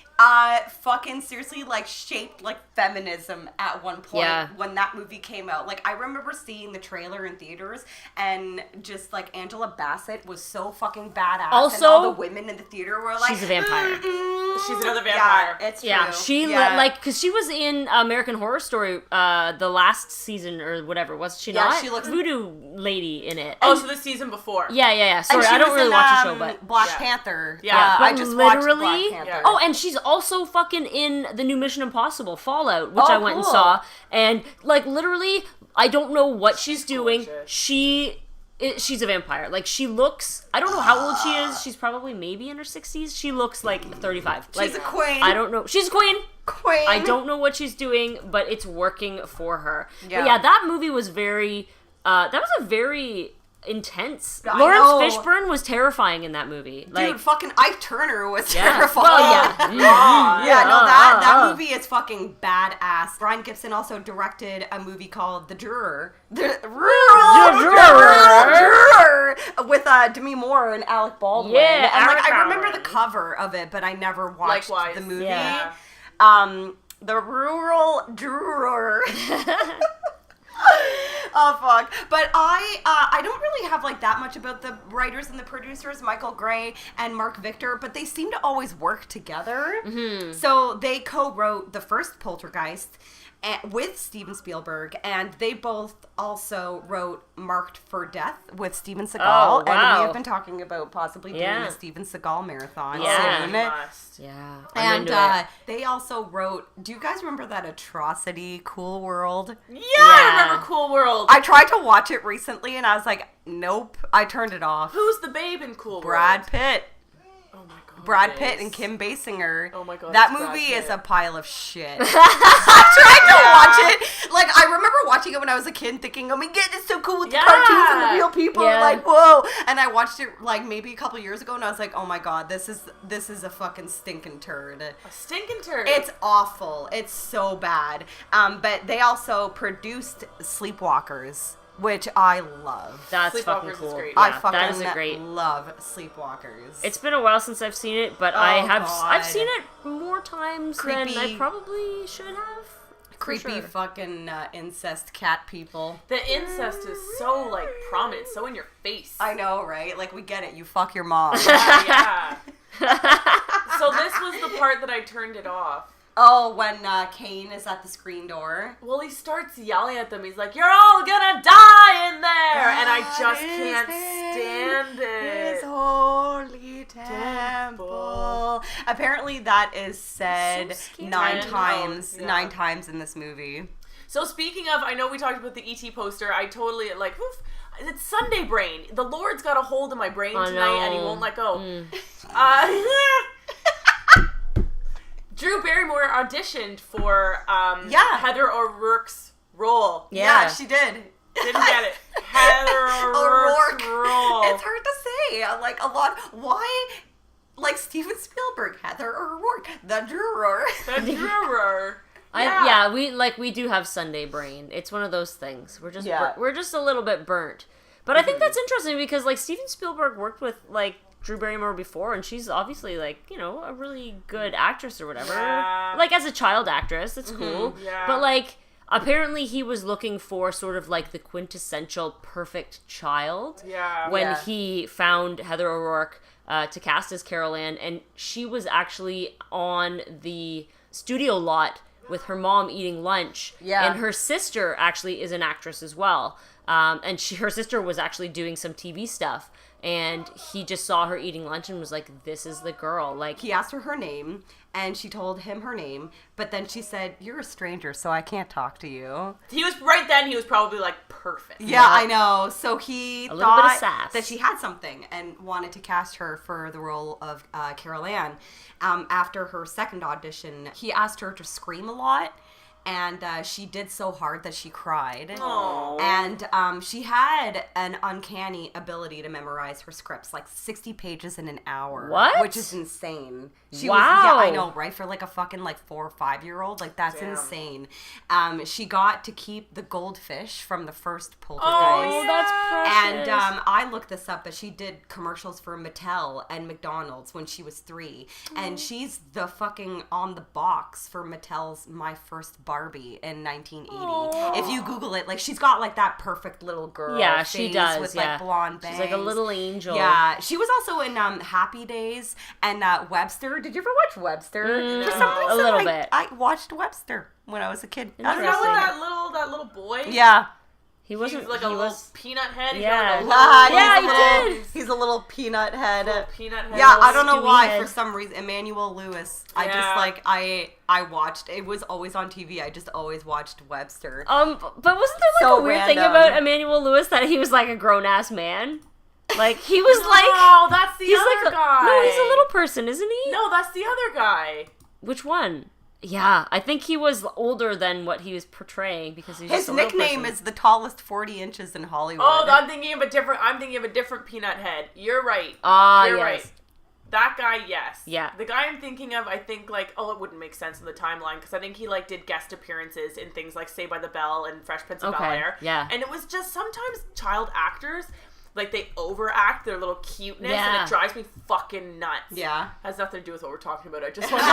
fucking seriously like shaped like feminism at one point when that movie came out. Like I remember seeing the trailer in theaters and just like Angela Bassett was so fucking badass. Also, and all the women in the theater were like, she's a vampire. She's another vampire. Yeah, it's true. Yeah, she like because she was in American Horror Story the last season or whatever, wasn't she? Not she looks voodoo lady in it. Oh, so the season before. Yeah. Sorry, I don't really watch the show, but Black Panther. Yeah, I just literally watched Black Panther. Oh, and she's also fucking in the new Mission Impossible Fallout, which I went and saw, and like literally, I don't know what she's doing. She's a vampire. Like she looks, I don't know how old she is. She's probably maybe in her 60s. She looks like 35. Like, she's a queen. I don't know. She's a queen. Queen. I don't know what she's doing, but it's working for her. Yeah. But yeah, that movie was very. That was a very intense. I Lawrence know. Fishburne was terrifying in that movie. Like, dude, fucking Ike Turner was terrifying. Well, yeah. That movie is fucking badass. Brian Gibson also directed a movie called The Juror. The Juror with Demi Moore and Alec Baldwin. Yeah, and like Alec I remember Baldwin. the cover of it, but I never watched the movie. Yeah. The Rural Juror. Oh fuck! But I don't really have like that much about the writers and the producers, Michael Gray and Mark Victor, but they seem to always work together. Mm-hmm. So they co-wrote the first Poltergeist with Steven Spielberg, and they both also wrote Marked for Death with Steven Seagal. Oh, wow. And we have been talking about possibly doing a Steven Seagal marathon soon. Yeah. And they also wrote, do you guys remember that atrocity, Cool World? Yeah, I remember Cool World. I tried to watch it recently and I was like, nope, I turned it off. Who's the babe in Cool World? Brad Pitt. Oh my god. Brad Pitt and Kim Basinger. Oh my god. That movie is a pile of shit. I tried to watch it. Like, I remember watching it when I was a kid thinking, oh my god, it's so cool with the cartoons and the real people. Yeah. Like, whoa. And I watched it like maybe a couple years ago and I was like, oh my god, this is a fucking stinking turd. A stinking turd. It's awful. It's so bad. But they also produced Sleepwalkers, which I love. That's Sleepwalkers fucking is cool. great. I Yeah, fucking that is a great. love Sleepwalkers. It's been a while since I've seen it, but I've seen it more times than I Creepy. probably should have. creepy fucking incest cat people. The incest is so, like, prominent, so in your face. I know, right? Like, we get it. You fuck your mom. Yeah. So this was the part that I turned it off. Oh, when Kane is at the screen door. Well, he starts yelling at them. He's like, "You're all gonna die in there!" And I just can't stand it. His holy temple. Apparently that is said So 9 times. Yeah. 9 times in this movie. So speaking of, I know we talked about the E.T. poster. I totally, like, oof, it's Sunday brain. The Lord's got a hold of my brain tonight, and he won't let go. Drew Barrymore auditioned for Heather O'Rourke's role. Yeah, she did. Didn't get it. Heather O'Rourke's role. It's hard to say. Like, a lot. Why? Like, Steven Spielberg, Heather O'Rourke, the Juror. The Juror. We do have Sunday brain. It's one of those things. We're just Yeah. we're just a little bit burnt. But I think that's interesting because, like, Steven Spielberg worked with, like, Drew Barrymore before, and she's obviously, like, you know, a really good actress or whatever. Yeah. Like, as a child actress, it's cool. Yeah. But, like, apparently he was looking for sort of, like, the quintessential perfect child. Yeah. When he found Heather O'Rourke to cast as Carol Ann, and she was actually on the studio lot with her mom eating lunch. Yeah. And her sister actually is an actress as well. And her sister was actually doing some TV stuff. And he just saw her eating lunch and was like, "This is the girl." Like, He asked her name, and she told him her name, but then she said, "You're a stranger, so I can't talk to you." He was, right then, he was probably, like, perfect. Yeah, I know. So he A little bit of thought sass. that she had something and wanted to cast her for the role of Carol Ann. After her second audition, he asked her to scream a lot. And she did so hard that she cried. Aww. And she had an uncanny ability to memorize her scripts, like 60 pages in an hour. What? Which is insane. She Wow. Was, yeah, I know, right? For like a fucking like 4 or 5 year old, like that's Damn. insane. She got to keep the goldfish from the first Poltergeist. oh, that's precious. And I looked this up, but she did commercials for Mattel and McDonald's when she was 3. And she's the fucking on the box for Mattel's My First Barbie in 1980. If you Google it, like, she's got like that perfect little girl Yeah, face she does. with Yeah. like blonde bangs. She's like a little angel. Yeah, she was also in Happy Days and Webster. Did you ever watch Webster? For some No. reason, A little bit. I watched Webster when I was a kid. I don't Is know. that with that little boy? Yeah. He wasn't. He's like he a little was. peanut head. He's Yeah. got, like, a Ah, little- Yeah, he's a he little- did. He's a little peanut head. little peanut head. Yeah, I don't know skinny why. head. For some reason, Emmanuel Lewis. I just Yeah. like I watched. It was always on TV. I just always watched Webster. But wasn't there like So a weird thing random. about Emmanuel Lewis that he was like a grown ass man? Like he was like. No, that's the He's other like guy. No, he's a little person, isn't he? No, that's the other guy. Which one? Yeah, I think he was older than what he was portraying because he's His just a little nickname person. is the tallest 40 inches in Hollywood. Oh, I'm thinking of a different peanut head. You're right. Ah, You're yes. right. That guy, yes. Yeah. The guy I'm thinking of, I think, like, it wouldn't make sense in the timeline, because I think he, like, did guest appearances in things like Saved by the Bell and Fresh Prince of Okay, Bel-Air. yeah. And it was just sometimes child actors, like, they overact their little cuteness, and Yeah. it drives me fucking nuts. Yeah. Has nothing to do with what we're talking about. I just want to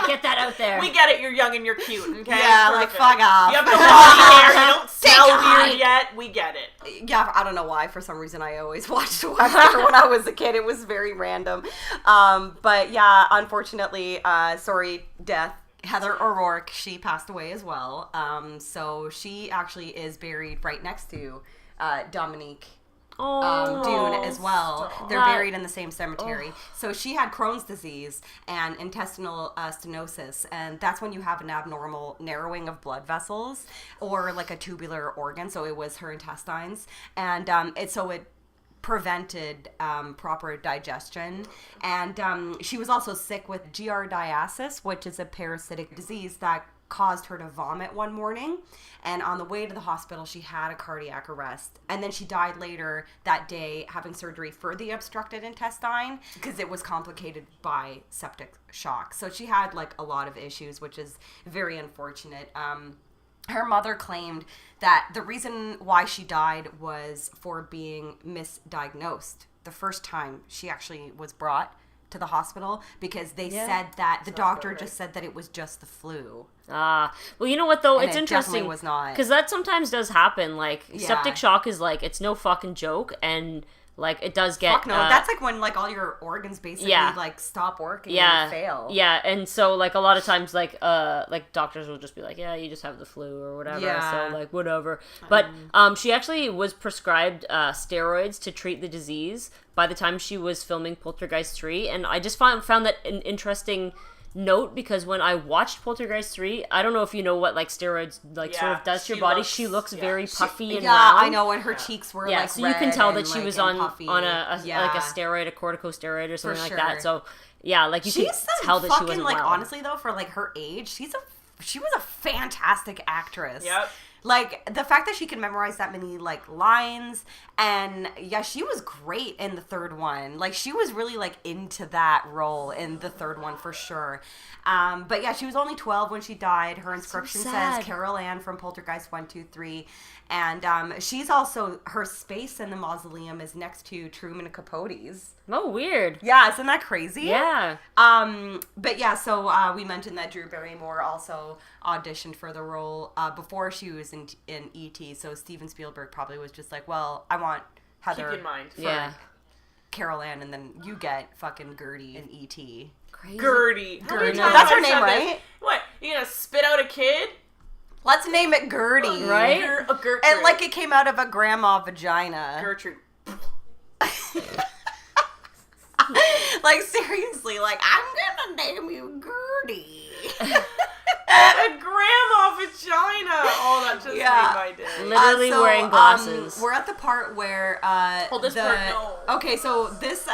Get that out there. We get it, you're young and you're cute, okay? Yeah, like, Perfect. fuck off. You have no body hair, you don't smell Take a weird hike. yet, we get it. Yeah, I don't know why. For some reason, I always watched Webster when I was a kid. It was very random. But yeah, unfortunately, death. Heather O'Rourke, she passed away as well. So she actually is buried right next to Dominique Dunne as well. stop. They're buried in the same cemetery. So she had Crohn's disease and intestinal stenosis, and that's when you have an abnormal narrowing of blood vessels or like a tubular organ. So it was her intestines, and it prevented proper digestion, and she was also sick with giardiasis, which is a parasitic disease that caused her to vomit one morning, and on the way to the hospital she had a cardiac arrest, and then she died later that day having surgery for the obstructed intestine because it was complicated by septic shock. So she had like a lot of issues, which is very unfortunate. Her mother claimed that the reason why she died was for being misdiagnosed. The first time she actually was brought to the hospital because they said that the doctor just said that it was just the flu. Well, you know what though? And it's it interesting definitely was not. because that sometimes does happen. Like septic shock is like it's no fucking joke, and like it does get. Fuck no, that's like when like all your organs basically like stop working and fail. Yeah, and so like a lot of times like doctors will just be like, yeah, you just have the flu or whatever. Yeah. So like whatever. But she actually was prescribed steroids to treat the disease by the time she was filming Poltergeist 3, and I just found that an interesting note because when I watched Poltergeist 3, I don't know if you know what like steroids like sort of does to your body. She looks very puffy and round. I know, and her cheeks were like so red you can tell that and, she like, was and on puffy. like a steroid, a corticosteroid or something like sure. that. So yeah, like you can tell that she wasn't like well. honestly though, for like her age, she was a fantastic actress. Yep. Like, the fact that she could memorize that many, like, lines, and, yeah, she was great in the third one. Like, she was really, like, into that role in the third one, for sure. But, yeah, she was only 12 when she died. Her inscription says Carol Ann from Poltergeist 1, 2, 3. And she's also, her space in the mausoleum is next to Truman Capote's. Oh, weird. Yeah, isn't that crazy? Yeah. But yeah, so we mentioned that Drew Barrymore also auditioned for the role before she was in E.T., so Steven Spielberg probably was just like, well, I want Heather keep in mind. for Carol Ann, and then you get fucking Gertie in E.T. Crazy. Gertie. That's her name, right? What? You gonna spit out a kid? Let's name it Gertie. Right? Gertrude. And like it came out of a grandma vagina. Gertrude. Like, seriously, like, I'm gonna name you Gertie. A grandma vagina. Oh, that just made my day. Literally wearing glasses. We're at the part where this part, no. Okay, so this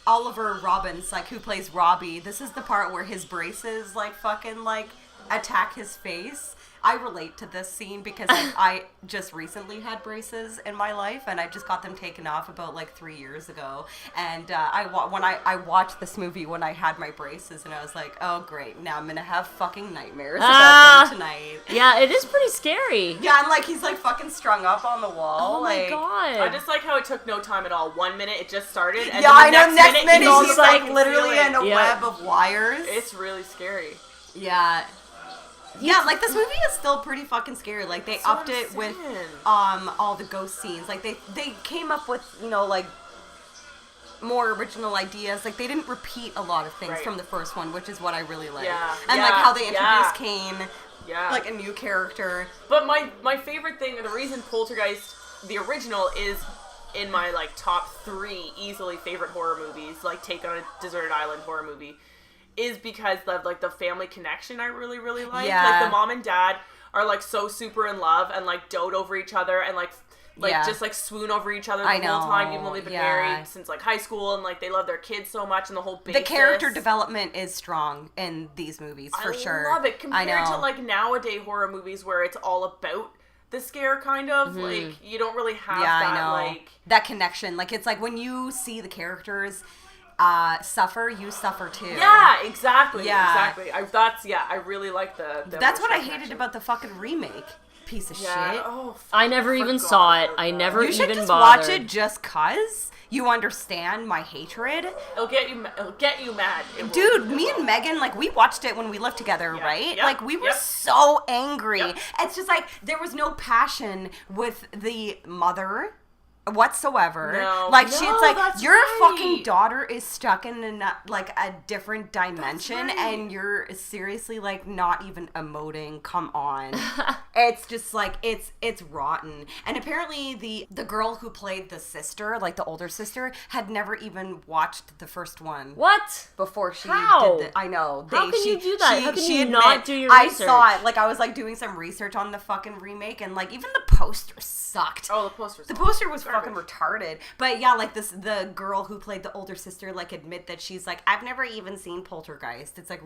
Oliver Robbins, like, who plays Robbie, this is the part where his braces like fucking like attack his face. I relate to this scene because I just recently had braces in my life, and I just got them taken off about like 3 years ago. And when I watched this movie when I had my braces, and I was like, oh great, now I'm gonna have fucking nightmares about them tonight. Yeah, it is pretty scary. Yeah, and like he's like fucking strung up on the wall. Oh my god! I just like how it took no time at all. 1 minute it just started, and yeah, I know. Next minute he's like literally in a web of wires. It's really scary. Yeah. Yeah, like this movie is still pretty fucking scary. Like they upped it with all the ghost scenes. Like they came up with, you know, like more original ideas. Like they didn't repeat a lot of things from the first one, which is what I really like. Yeah. And like how they introduced Kane, like a new character. But my favorite thing, the reason Poltergeist the original is in my like top 3 easily favorite horror movies, like take on a deserted island horror movie, is because of like the family connection I really, really like. Yeah. Like the mom and dad are like so super in love and like dote over each other and like just like swoon over each other the whole time, even though they've been married since like high school, and like they love their kids so much, and the whole basis. The character development is strong in these movies for sure. I love it compared to like nowadays horror movies where it's all about the scare kind of like you don't really have that like that connection. Like it's like when you see the characters suffer, you suffer too. Yeah, exactly. Yeah, exactly. I really like the that's what I hated about the fucking remake. Piece of shit. Oh, I never even saw it. I never even bothered. You should just watch it just cause you understand my hatred. It'll get you mad. Dude, me and Megan, like, we watched it when we lived together, right? Yep. Like, we were so angry. Yep. It's just like, there was no passion with the mother whatsoever. It's like your fucking daughter is stuck in a different dimension, and you're seriously like not even emoting. Come on. It's just like it's rotten. And apparently the girl who played the sister, like the older sister, had never even watched the first one. What? Before she How? did I know. How can you do that? How can you not do your research? I saw it. Like I was like doing some research on the fucking remake, and like even the poster sucked. Oh, the poster was fucking retarded. But yeah, like the girl who played the older sister like admit that she's like, I've never even seen Poltergeist. It's like,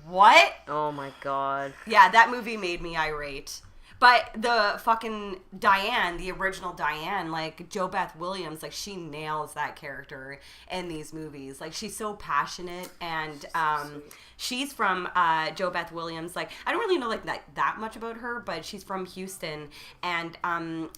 what? Oh my god. Yeah, that movie made me irate. But the fucking Diane, the original Diane, like Jo Beth Williams, like she nails that character in these movies. Like she's so passionate, and she's from Jo Beth Williams. Like I don't really know like that much about her, but she's from Houston, and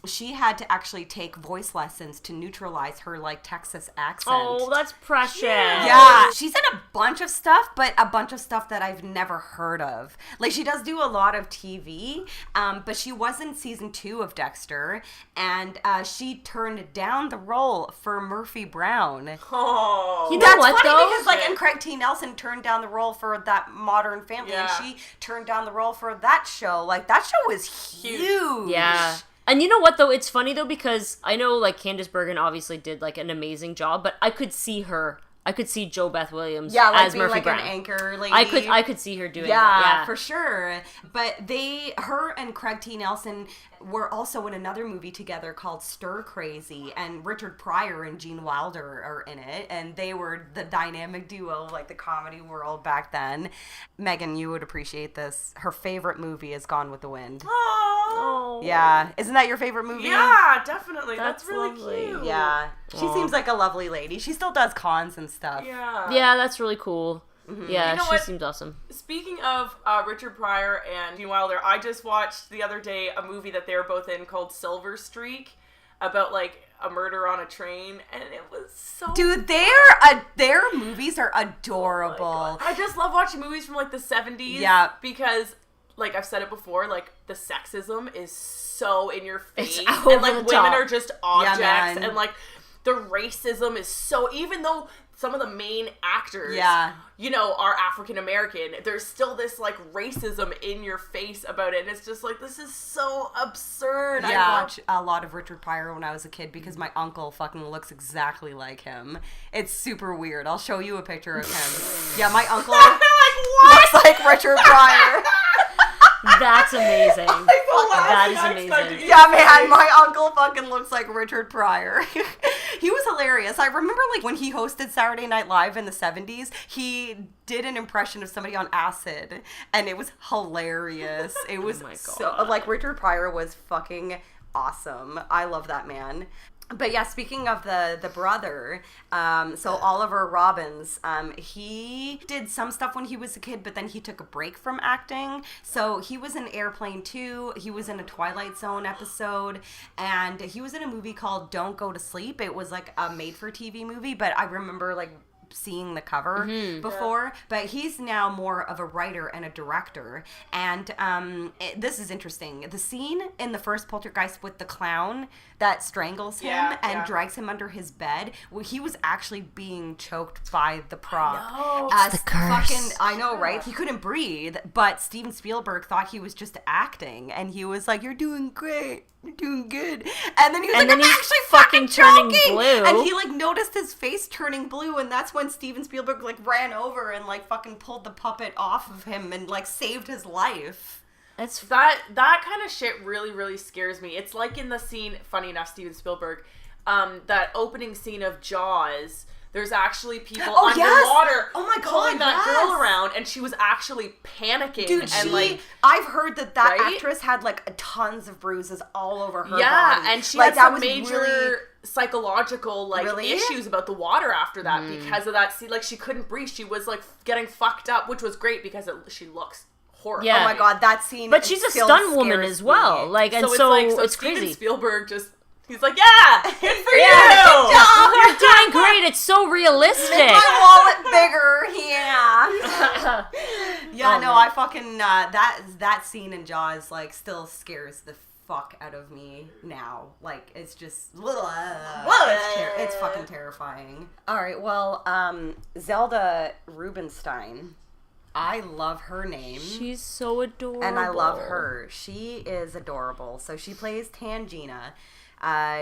she had to actually take voice lessons to neutralize her like Texas accent. Oh, that's precious. Yeah, she's in a bunch of stuff, but a bunch of stuff that I've never heard of. Like she does do a lot of TV, but she was in season 2 of Dexter, and she turned down the role for Murphy Brown. Oh, you know That's what, funny though? because like, and Craig T. Nelson turned down the role for That Modern Family, Yeah. and she turned down the role for that show. Like that show is huge. Yeah. And you know what, though? It's funny, though, because I know, like, Candice Bergen obviously did, like, an amazing job, but I could see Jo Beth Williams like as being Murphy like Brown. an anchor lady. I could see her doing that. Yeah, for sure. But her and Craig T. Nelson were also in another movie together called Stir Crazy, and Richard Pryor and Gene Wilder are in it, and they were the dynamic duo of like the comedy world back then. Megan, you would appreciate this. Her favorite movie is Gone with the Wind. Oh. Yeah. Isn't that your favorite movie? Yeah, definitely. That's really lovely. cute. Yeah. She seems like a lovely lady. She still does cons and stuff. Yeah. Yeah, that's really cool. Yeah, You know she what? seems awesome. Speaking of Richard Pryor and Gene Wilder, I just watched the other day a movie that they were both in called Silver Streak, about like a murder on a train, and it was so Dude, their movies are adorable. I just love watching movies from like the 70s. Yeah. Because like I've said it before, like the sexism is so in your face, It's and over like the women top. are just objects, man. and like the racism is so, even though some of the main actors, you know, are African American, there's still this like racism in your face about it, and it's just like, this is so absurd. Yeah, I watched a lot of Richard Pryor when I was a kid because my uncle fucking looks exactly like him. It's super weird. I'll show you a picture of him. Yeah, my uncle looks like Richard Pryor. That's amazing. That is amazing. Yeah, man, my uncle fucking looks like Richard Pryor. He was hilarious. I remember, like, when he hosted Saturday Night Live in the 70s, he did an impression of somebody on acid, and it was hilarious. It was so, like, Richard Pryor was fucking awesome. I love that man. But yeah, speaking of the brother, so Oliver Robbins, he did some stuff when he was a kid, but then he took a break from acting. So he was in Airplane 2, he was in a Twilight Zone episode, and he was in a movie called Don't Go to Sleep. It was like a made-for-TV movie, but I remember like seeing the cover before, but he's now more of a writer and a director. And this is interesting. The scene in the first Poltergeist with the clown that strangles him and drags him under his bed, well, he was actually being choked by the prop. It's the curse. I know, right? He couldn't breathe, but Steven Spielberg thought he was just acting, and he was like, "You're doing great. You're doing good." And then he was like, "I'm actually fucking turning choking." blue. And he like noticed his face turning blue, and that's when Steven Spielberg like ran over and like fucking pulled the puppet off of him and like saved his life. It's That kind of shit really, really scares me. It's like in the scene, funny enough, Steven Spielberg, that opening scene of Jaws, there's actually people underwater pulling that girl around, and she was actually panicking. Dude, and I've heard that right? actress had like tons of bruises all over her body. and she like, had some was major really... psychological issues about the water after that because of that scene. Like, she couldn't breathe. She was like getting fucked up, which was great because she looks horrible. Yeah. Oh my god, that scene. But she's a stunt woman as well. Like, and so it's Steven crazy. Spielberg just, he's like, yeah, good for you. Good job. You're doing great. It's so realistic. Make my wallet bigger. Yeah. I fucking that scene in Jaws like still scares the fuck out of me now. Like, it's just it's fucking terrifying. All right, well, Zelda Rubinstein. I love her name. She's so adorable. And I love her. She is adorable. So she plays Tangina.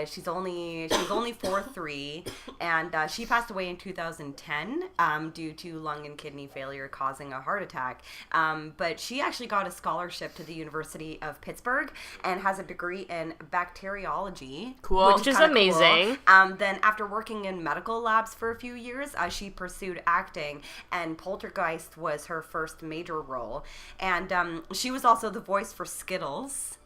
She's only 4'3", and she passed away in 2010 due to lung and kidney failure causing a heart attack. But she actually got a scholarship to the University of Pittsburgh and has a degree in bacteriology. Cool. Which is amazing. Cool. Then after working in medical labs for a few years, she pursued acting, and Poltergeist was her first major role. And she was also the voice for Skittles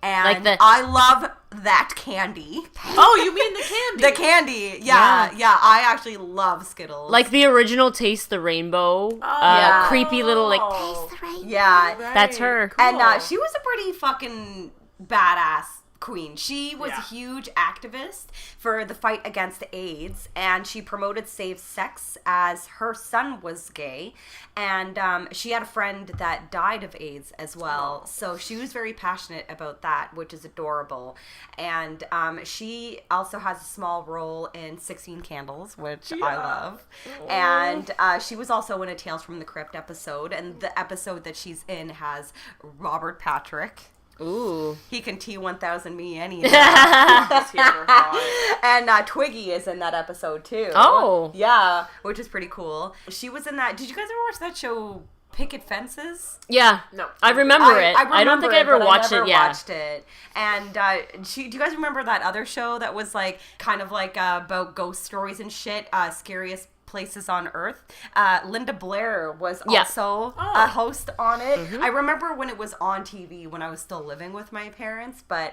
And I love that candy. Oh, you mean the candy? The candy. Yeah. I actually love Skittles. Like the original Taste the Rainbow. Creepy little Taste the Rainbow. Yeah. Right. That's her. Cool. And she was a pretty fucking badass queen. She was a huge activist for the fight against AIDS, and she promoted safe sex as her son was gay, and she had a friend that died of AIDS as well. So she was very passionate about that, which is adorable. And she also has a small role in 16 Candles, which I love. And she was also in a Tales from the Crypt episode, and the episode that she's in has Robert Patrick. Ooh. He can T-1000 me any day. And Twiggy is in that episode too. Oh. Yeah, which is pretty cool. She was in that. Did you guys ever watch that show, Picket Fences? Yeah. No. I remember it. I don't think I ever watched it. Yeah. Watched it. And do you guys remember that other show that was like kind of like about ghost stories and shit? Scariest Places on Earth. Linda Blair was also a host on it. Mm-hmm. I remember when it was on TV when I was still living with my parents, but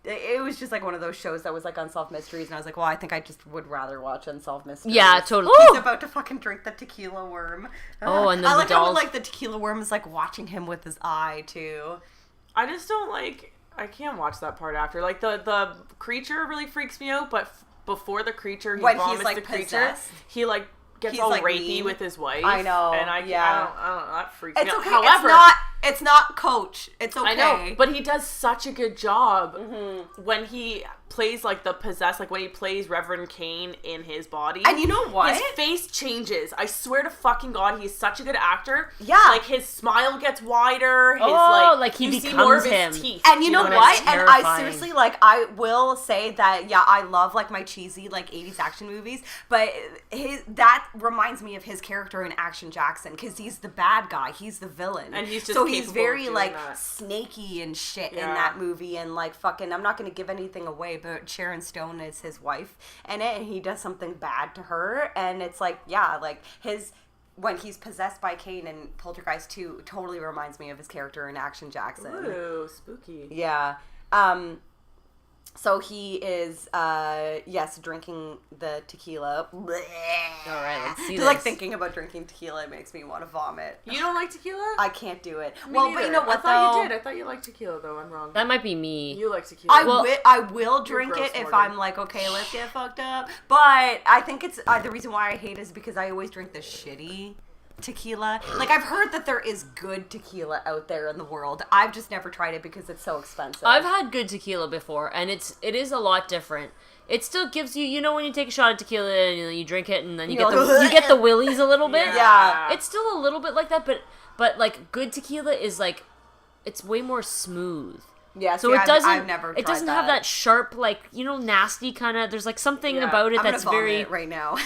it was just like one of those shows that was like Unsolved Mysteries, and I was like, well, I think I just would rather watch Unsolved Mysteries. Yeah, totally. He's about to fucking drink the tequila worm. Oh, and then I the like dolls. how like the tequila worm is like watching him with his eye too. I just don't like. I can't watch that part after. Like the creature really freaks me out, but before the creature, he vomits the creature. Possessed. He like gets all like rapey mean. With his wife. I know. And I don't know. That freaks me out. Okay. However, it's not Coach. It's okay. I know, but he does such a good job when he plays like the possessed, like when he plays Reverend Kane in his body. And you know what? His face changes. I swear to fucking God, he's such a good actor. Yeah. Like his smile gets wider. His like he you becomes see more of him. his teeth. And you know what? And I seriously I will say that I love like my cheesy like 80s action movies, but that reminds me of his character in Action Jackson, because he's the bad guy, he's the villain, and he's just so he's very like that. snaky and shit in that movie, and like fucking I'm not gonna give anything away, but Sharon Stone is his wife in it, and he does something bad to her, and it's like like his when he's possessed by Kane in Poltergeist 2 totally reminds me of his character in Action Jackson. Ooh, spooky. Yeah. So he is, drinking the tequila. All right, let's see this. Like thinking about drinking tequila makes me want to vomit. You don't like tequila? I can't do it. Me well, neither. but you know what? I thought you did. I thought you liked tequila, though. I'm wrong. That might be me. You like tequila. I will drink it if I'm like, okay, let's get fucked up. But I think it's the reason why I hate it is because I always drink the shitty tequila. Like, I've heard that there is good tequila out there in the world. I've just never tried it because it's so expensive. I've had good tequila before, and it is a lot different. It still gives you, when you take a shot of tequila and you drink it, and then you get the willies a little bit. Yeah. It's still a little bit like that, but like good tequila is like, it's way more smooth. Yeah, so it doesn't. I've never tried it doesn't have that sharp, like, nasty kind of. There's like something about it that's very right now.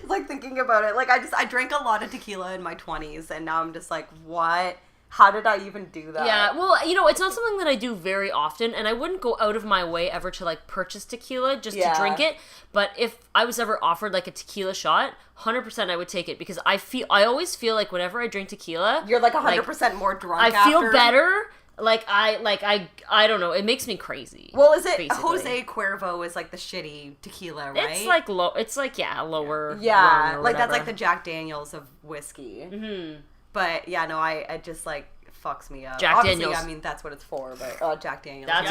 Like thinking about it, like I drank a lot of tequila in my 20s, and now I'm just like, what? How did I even do that? Yeah, well, it's not something that I do very often, and I wouldn't go out of my way ever to like purchase tequila just to drink it. But if I was ever offered like a tequila shot, 100% I would take it, because I always feel like whenever I drink tequila, you're like 100% more drunk. I feel better. I don't know. It makes me crazy. Well, is it basically. Jose Cuervo is like the shitty tequila, right? It's like low. It's like lower. Yeah, rum or like that's whatever. like the Jack Daniels of whiskey. Mm-hmm. But yeah, no, I just like fucks me up. Jack Obviously, Daniels. I mean, that's what it's for. But Jack Daniels. That's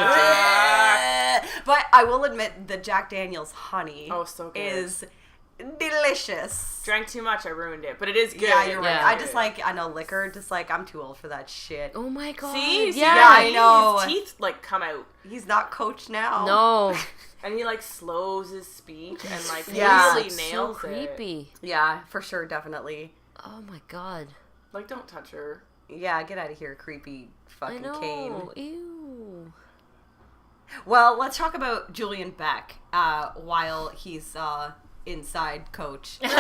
But I will admit the Jack Daniels honey so good. is delicious. Drank too much, I ruined it, but it is good. Yeah, you're right. Yeah. I just I know liquor, just like I'm too old for that shit. Oh my god. See? Yeah, I know. His teeth like come out. He's not Coach now. No. And he like slows his speech and like Yeah. really nails so creepy. Yeah, for sure, definitely. Oh my god. Like, don't touch her. Yeah, get out of here, creepy fucking I know. Kane. Ew. Well, let's talk about Julian Beck while he's inside Coach. So deep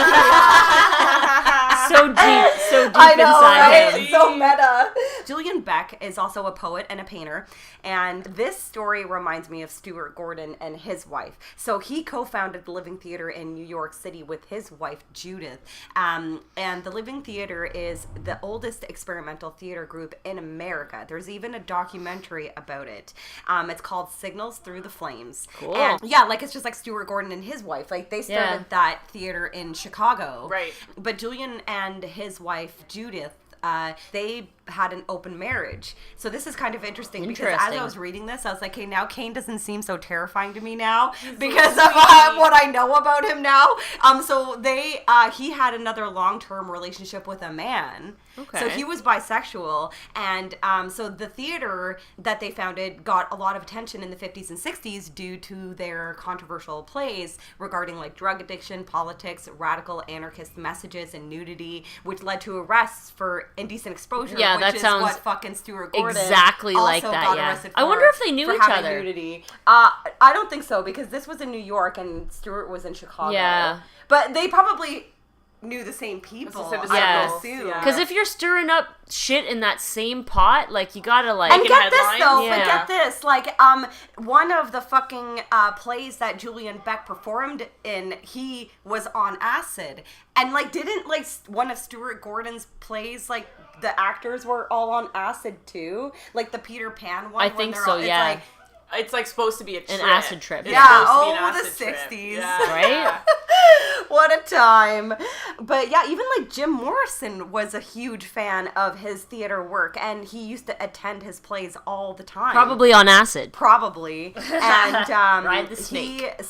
I know, inside right? him. It's so meta. Julian Beck is also a poet and a painter, and this story reminds me of Stuart Gordon and his wife. So he co-founded the Living Theater in New York City with his wife, Judith. And the Living Theater is the oldest experimental theater group in America. There's even a documentary about it. It's called Signals Through the Flames. Cool. And yeah, like it's just like Stuart Gordon and his wife. Like they started that theater in Chicago. Right. But Julian and his wife, Judith, they had an open marriage. So this is kind of interesting because as I was reading this, I was like, hey, now Kane doesn't seem so terrifying to me now because of what I know about him now. So he had another long-term relationship with a man. Okay. So he was bisexual, and so the theater that they founded got a lot of attention in the 50s and 60s due to their controversial plays regarding like drug addiction, politics, radical anarchist messages, and nudity, which led to arrests for indecent exposure. Yeah, which that is sounds what fucking Stuart Gordon exactly also like that. got Yeah, arrested I wonder if they knew each other. Nudity. I don't think so because this was in New York and Stuart was in Chicago. Yeah, but they probably knew the same people. Yeah, because if you're stirring up shit in that same pot, like you gotta like. And get this though, but get this, like one of the fucking plays that Julian Beck performed in, he was on acid, and like didn't like one of Stuart Gordon's plays like the actors were all on acid too, like the Peter Pan one. I think so. Yeah. It's like supposed to be an acid trip. Yeah. Oh, the 60s. Yeah. Right? What a time. But yeah, even like Jim Morrison was a huge fan of his theater work, and he used to attend his plays all the time. Probably on acid. Probably. And ride the snake.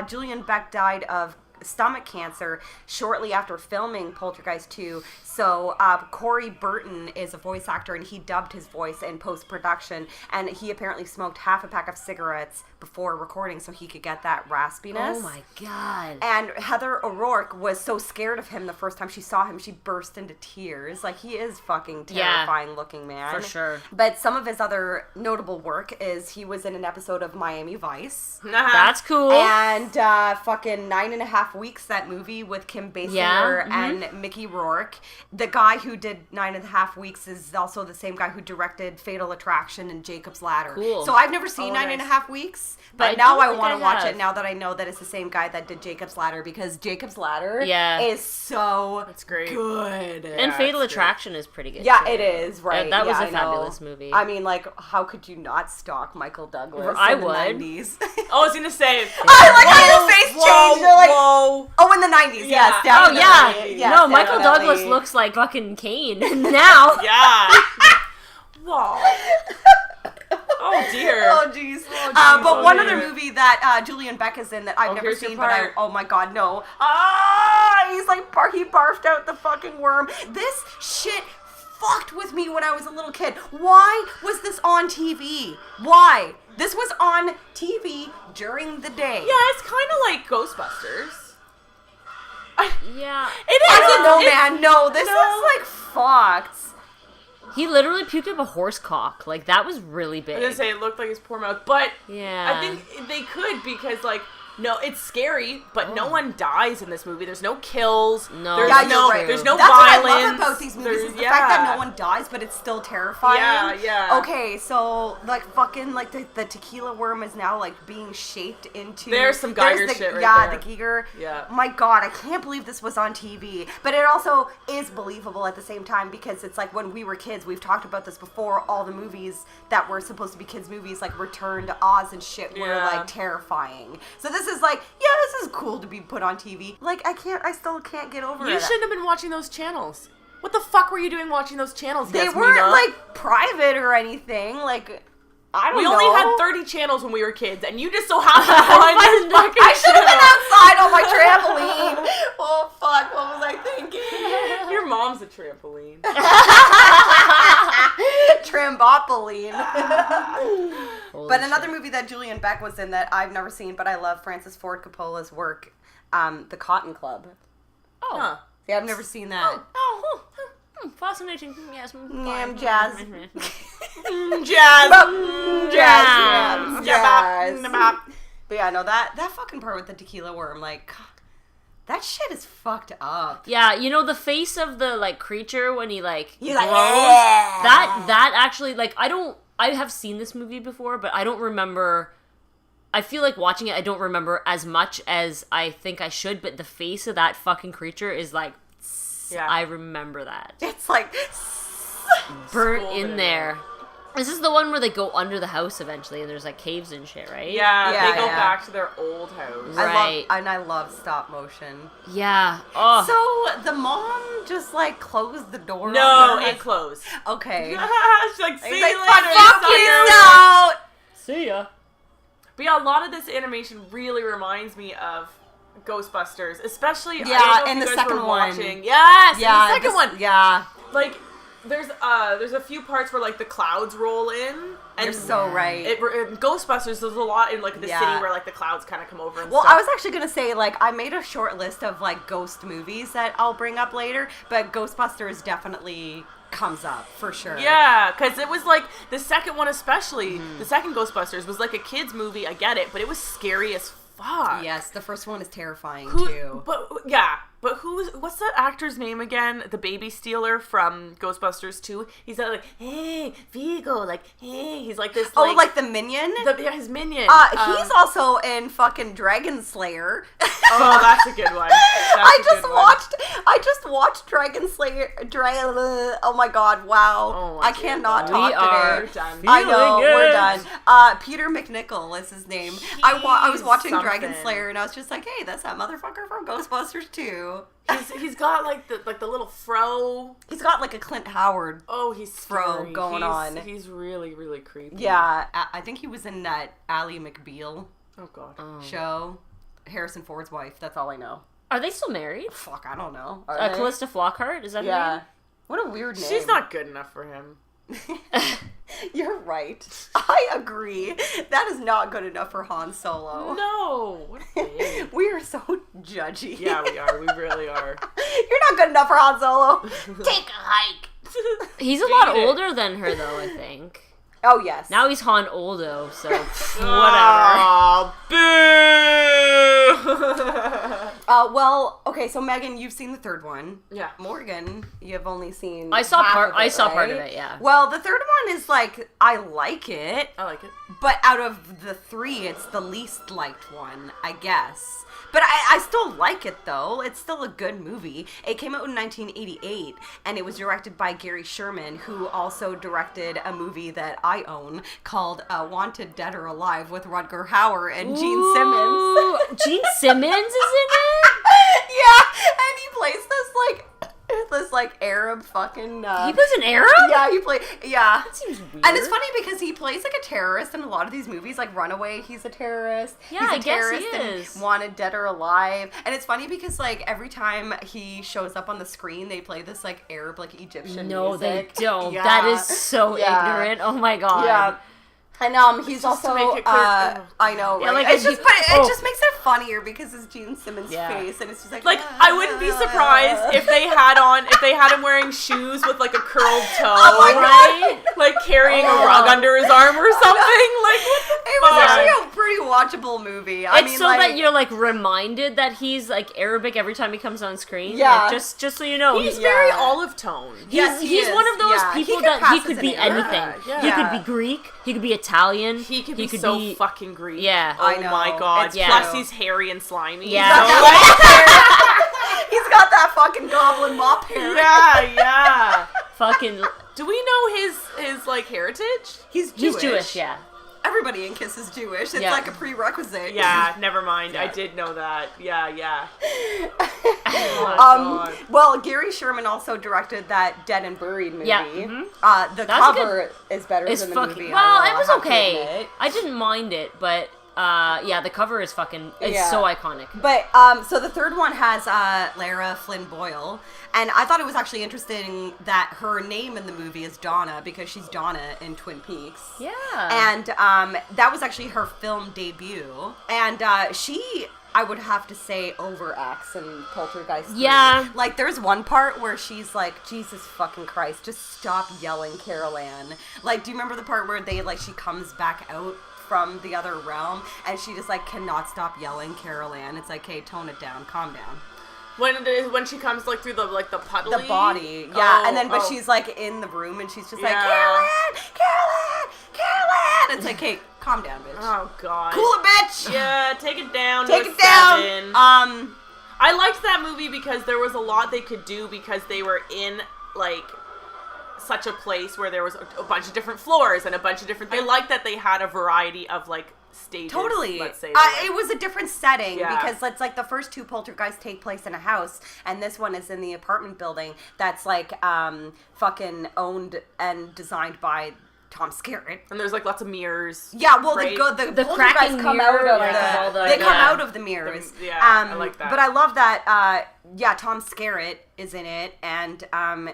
Julian Beck died of stomach cancer shortly after filming Poltergeist 2. So Corey Burton is a voice actor, and he dubbed his voice in post-production, and he apparently smoked half a pack of cigarettes before recording so he could get that raspiness. Oh my god. And Heather O'Rourke was so scared of him the first time she saw him, she burst into tears. Like, he is fucking terrifying looking, man. For sure. But some of his other notable work is he was in an episode of Miami Vice. That's cool. And fucking 9.5 Weeks, that movie with Kim Basinger and Mickey Rourke. The guy who did 9.5 Weeks is also the same guy who directed Fatal Attraction and Jacob's Ladder. Cool. So I've never seen 9.5 Weeks, but now I want to watch it now that I know that it's the same guy that did Jacob's Ladder, because Jacob's Ladder is so good. And Fatal Attraction is pretty good. Yeah, too. it is, right. That was a fabulous movie. I mean, like, how could you not stalk Michael Douglas I in the would. 90s? I was going to say. I like how your face changed. You're like, oh, in the 90s, yes, definitely. Oh, yeah. No, Michael definitely. Douglas looks like fucking Kane now. Yeah. Whoa. Oh, dear. Oh, jeez. But one other movie that Julian Beck is in that I've never seen, but oh my god, no. He's like, he barfed out the fucking worm. This shit fucked with me when I was a little kid. Why was this on TV? Why? This was on TV during the day. Yeah, it's kind of like Ghostbusters. Yeah. It is. I don't know, man. No, this is like fucked. He literally puked up a horse cock. Like, that was really big. I was gonna say, it looked like his poor mouth, but yeah. I think they could, because, like, no, it's scary, but no one dies in this movie. There's no kills. No, there's yeah, no, right. There's no That's violence. what I love about these movies is the fact that no one dies, but it's still terrifying. Yeah. Okay, so like fucking like the tequila worm is now like being shaped into. There's some Geiger shit right there. there. The Geiger. Yeah. My God, I can't believe this was on TV, but it also is believable at the same time, because it's like when we were kids, we've talked about this before. All the movies that were supposed to be kids movies, like Return to Oz and shit, were like terrifying. So this is like, this is cool to be put on TV. Like, I still can't get over it. You shouldn't have been watching those channels. What the fuck were you doing watching those channels? They weren't like private or anything. Like, I don't know. We only had 30 channels when we were kids, and you just so happened to find this fucking I should have been outside on my trampoline. Oh fuck! What was I thinking? Your mom's a trampoline. Trambopoline. But another movie that Julian Beck was in that I've never seen, but I love Francis Ford Coppola's work, The Cotton Club. Oh. Huh. Yeah, I've never seen that. Fascinating. Yes. Jazz. Jazz. But yeah, no, that fucking part with the tequila worm, like, That shit is fucked up. Yeah, you know the face of the like creature when he like He's grows? like, "Ugh." That actually like I have seen this movie before, but I don't remember. I feel like watching it, I don't remember as much as I think I should, but the face of that fucking creature is like, I remember that. It's like burnt in there. This is the one where they go under the house eventually, and there's like caves and shit, right? Yeah, they go back to their old house. Right. I love stop motion. Yeah. Oh. So the mom just like closed the door. No, it closed. Okay. She's like, see you later. Fuck you out. See ya. But yeah, a lot of this animation really reminds me of Ghostbusters, especially in the second one. Yes, yeah, in the second one. Yeah, like there's a few parts where like the clouds roll in, and you're so right. In Ghostbusters, there's a lot in like the city where like the clouds kind of come over. And well, stuff. I was actually gonna say like I made a short list of like ghost movies that I'll bring up later, but Ghostbusters definitely comes up for sure. Yeah, because it was like the second one, especially the second Ghostbusters was like a kids movie. I get it, but it was scary as fuck. Yes, the first one is terrifying too. But what's that actor's name again? The baby stealer from Ghostbusters 2. He's like, hey, Vigo, like, hey. He's like this. Oh, like the minion? His minion. He's also in fucking Dragon Slayer. Oh, that's a good one. I just watched Dragon Slayer. Oh my god! Wow! Oh my I cannot God. talk today. We're done. I know good. we're done. Peter McNichol is his name. I was watching something. Dragon Slayer and I was just like, hey, that's that motherfucker from Ghostbusters 2. He's got like the little fro. He's got like a Clint Howard. Oh, he's fro scary. going on. He's really, really creepy. Yeah, I think he was in that Ally McBeal Oh god. show. Harrison Ford's wife. That's all I know. Are they still married? Fuck, I don't know. Callista Flockhart? Is that her name? What a weird name. She's not good enough for him. You're right. I agree. That is not good enough for Han Solo. No. What a babe. We are so judgy. Yeah, we are. We really are. You're not good enough for Han Solo. Take a hike. He's a lot older than her, though, I think. Oh, yes. Now he's Han Oldo, so whatever. Oh, boo! Well, okay, so Megan, you've seen the third one. Yeah. Morgan, you have only seen I saw half part. of it, I saw right? part of it. Yeah. Well, the third one is like I like it, I like it. but out of the three, it's the least liked one, I guess. But I still like it, though. It's still a good movie. It came out in 1988, and it was directed by Gary Sherman, who also directed a movie that I own called Wanted Dead or Alive with Rutger Hauer and Gene Simmons. Gene Simmons is in it? Yeah, and he plays this Arab fucking... He plays an Arab? Yeah, yeah. That seems weird. And it's funny because he plays like a terrorist in a lot of these movies, like Runaway, he's a terrorist. Yeah, he's a I guess terrorist he in is. Wanted Dead or Alive. And it's funny because like every time he shows up on the screen, they play this like Arab, like Egyptian No, music. they don't. Yeah. That is so ignorant. Oh my god. Yeah. And he's Just to also make it clear- I know, Yeah, right? like It's just, but it just makes it funnier because it's Gene Simmons' Yeah. face, and it's just like I wouldn't be surprised if they had him wearing shoes with like a curled toe, Oh my God. right? Like carrying a rug under his arm or something. Like what the It was fuck? actually a pretty watchable movie. It's so that you're like reminded that he's like Arabic every time he comes on screen. Yeah. Like, just so you know. He's very olive tone. Yes, he He's is. one of those Yeah. people He could that pass he as could an be Arab. anything. Yeah. He Yeah. could be Greek. He could be Italian. He could be so fucking Greek. Yeah. Oh I know. my god. It's Plus true. he's hairy and slimy. Yeah. He's got that fucking goblin mop hair. Yeah. Fucking. Do we know his like heritage? He's Jewish. Yeah. Everybody in Kiss is Jewish. It's Yeah. like a prerequisite. Yeah, never mind. Yeah. I did know that. Yeah. Oh my god. Well, Gary Sherman also directed that Dead and Buried movie. Yeah, mhm. The That's cover is better It's than the fucking. movie. Well, I it was have to okay. admit. I didn't mind it, but yeah, the cover is fucking. It's Yeah. so iconic. But, so the third one has Lara Flynn Boyle, and I thought it was actually interesting that her name in the movie is Donna, because she's Donna in Twin Peaks. Yeah. And that was actually her film debut, and she... I would have to say overacts in Poltergeist 3. Yeah. Like, there's one part where she's like, Jesus fucking Christ, just stop yelling, Carol Ann. Like, do you remember the part where she comes back out from the other realm, and she just, like, cannot stop yelling, Carol Ann? It's like, hey, tone it down, calm down. When she comes like through the puddly? The body, yeah. And then but she's like in the room and she's just like, Carolyn! It's like, hey, calm down, bitch. Oh god. Cool it, bitch! Yeah, take it down. Take it down. 7. I liked that movie because there was a lot they could do because they were in like such a place where there was a bunch of different floors and a bunch of different. I like that they had a variety of like stages. Totally. Let's say it was a different setting because it's like the first 2 Poltergeists take place in a house and this one is in the apartment building that's like fucking owned and designed by Tom Skerritt. And there's like lots of mirrors. Yeah, well, right? the cracking come out of they come out of the mirrors. I like that. But I love that. Tom Skerritt is in it, and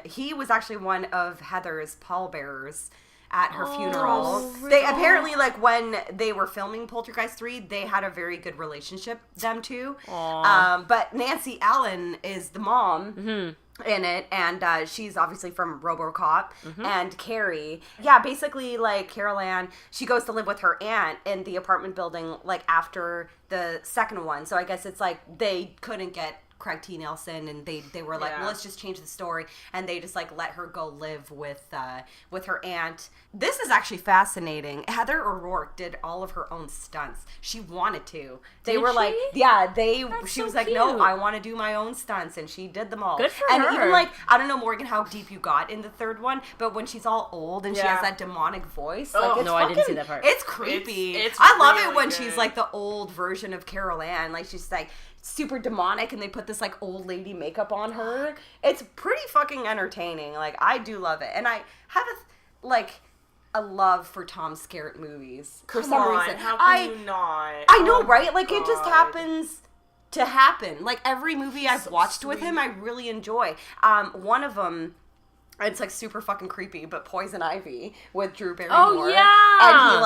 he was actually one of Heather's pallbearers at her funeral. Really? They apparently, like, when they were filming Poltergeist 3, they had a very good relationship, them two. But Nancy Allen is the mom. Mm-hmm. In it, and she's obviously from RoboCop, and Carrie. Yeah, basically, like, Carol Ann, she goes to live with her aunt in the apartment building, like, after the second one. So I guess it's like they couldn't get Craig T. Nelson, and they were like, well, let's just change the story, and they just like let her go live with her aunt. This is actually fascinating. Heather O'Rourke did all of her own stunts. She wanted to. They Did were she? like, she was like, cute. no, I want to do my own stunts, and she did them all. Good for and her. even like, I don't know, Morgan, how deep you got in the third one, but when she's all old and she has that demonic voice, like, it's no, I didn't see that part. It's creepy. It's I love really it when good. she's like the old version of Carol Ann, like she's like super demonic and they put this like old lady makeup on her. It's pretty fucking entertaining. Like, I do love it. And I have a love for Tom Skerritt movies for some reason. How can you not? I know, right? Like, it just happens to happen. Like, every movie I've watched with him, I really enjoy. One of them, it's like super fucking creepy, but Poison Ivy with Drew Barrymore. Oh yeah. And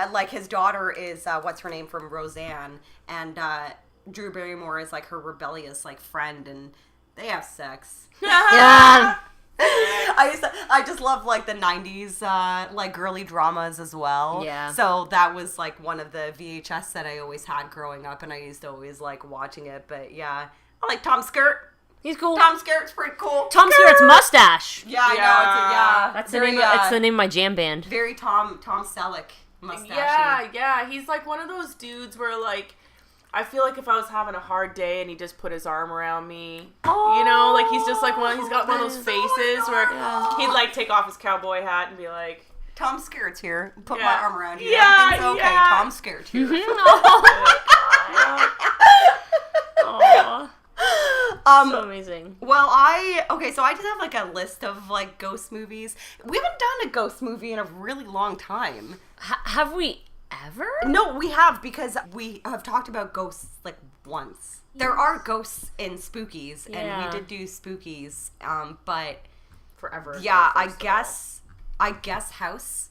he like his daughter is what's her name from Roseanne, and Drew Barrymore is like her rebellious like friend, and they have sex. Yeah. I just love like the 90s like girly dramas as well. Yeah. So that was like one of the VHS that I always had growing up, and I used to always like watching it. But yeah, I like Tom Skerritt. He's cool. Tom Skerritt's pretty cool. Tom Skerritt's mustache. Yeah, I know. That's the name. It's the name of my jam band. Very Tom Selleck mustache. Yeah. He's like one of those dudes where like, I feel like if I was having a hard day and he just put his arm around me, you know, like he's just like he's got one of those faces where he'd like take off his cowboy hat and be like, Tom Skerritt's here. Put my arm around you. Yeah, Everything's okay. Tom Skerritt's here. So amazing. Well, so I just have like a list of like ghost movies. We haven't done a ghost movie in a really long time. Have we ever? No, we have, because we have talked about ghosts like once. There are ghosts in Spookies, and we did do Spookies, but forever. Yeah, I guess House.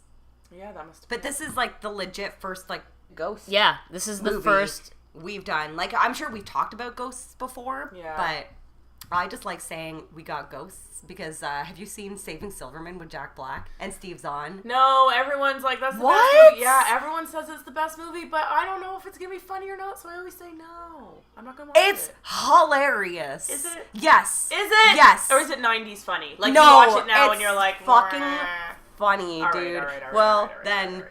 Yeah, that must. But this is like the legit first like ghost. Yeah, this is the movie first we've done. Like, I'm sure we've talked about ghosts before. Yeah. But I just like saying we got ghosts because have you seen Saving Silverman with Jack Black and Steve Zahn? No, everyone's like, that's the What? best movie. Yeah, everyone says it's the best movie, but I don't know if it's gonna be funny or not, so I always say no. I'm not gonna watch It's it. hilarious. Is it? Yes. Is it? Yes. Or is it 90s funny? Like, No, you watch it now it's and you're like, fucking "Mwah." funny, All right, dude. all right, Well, all then right.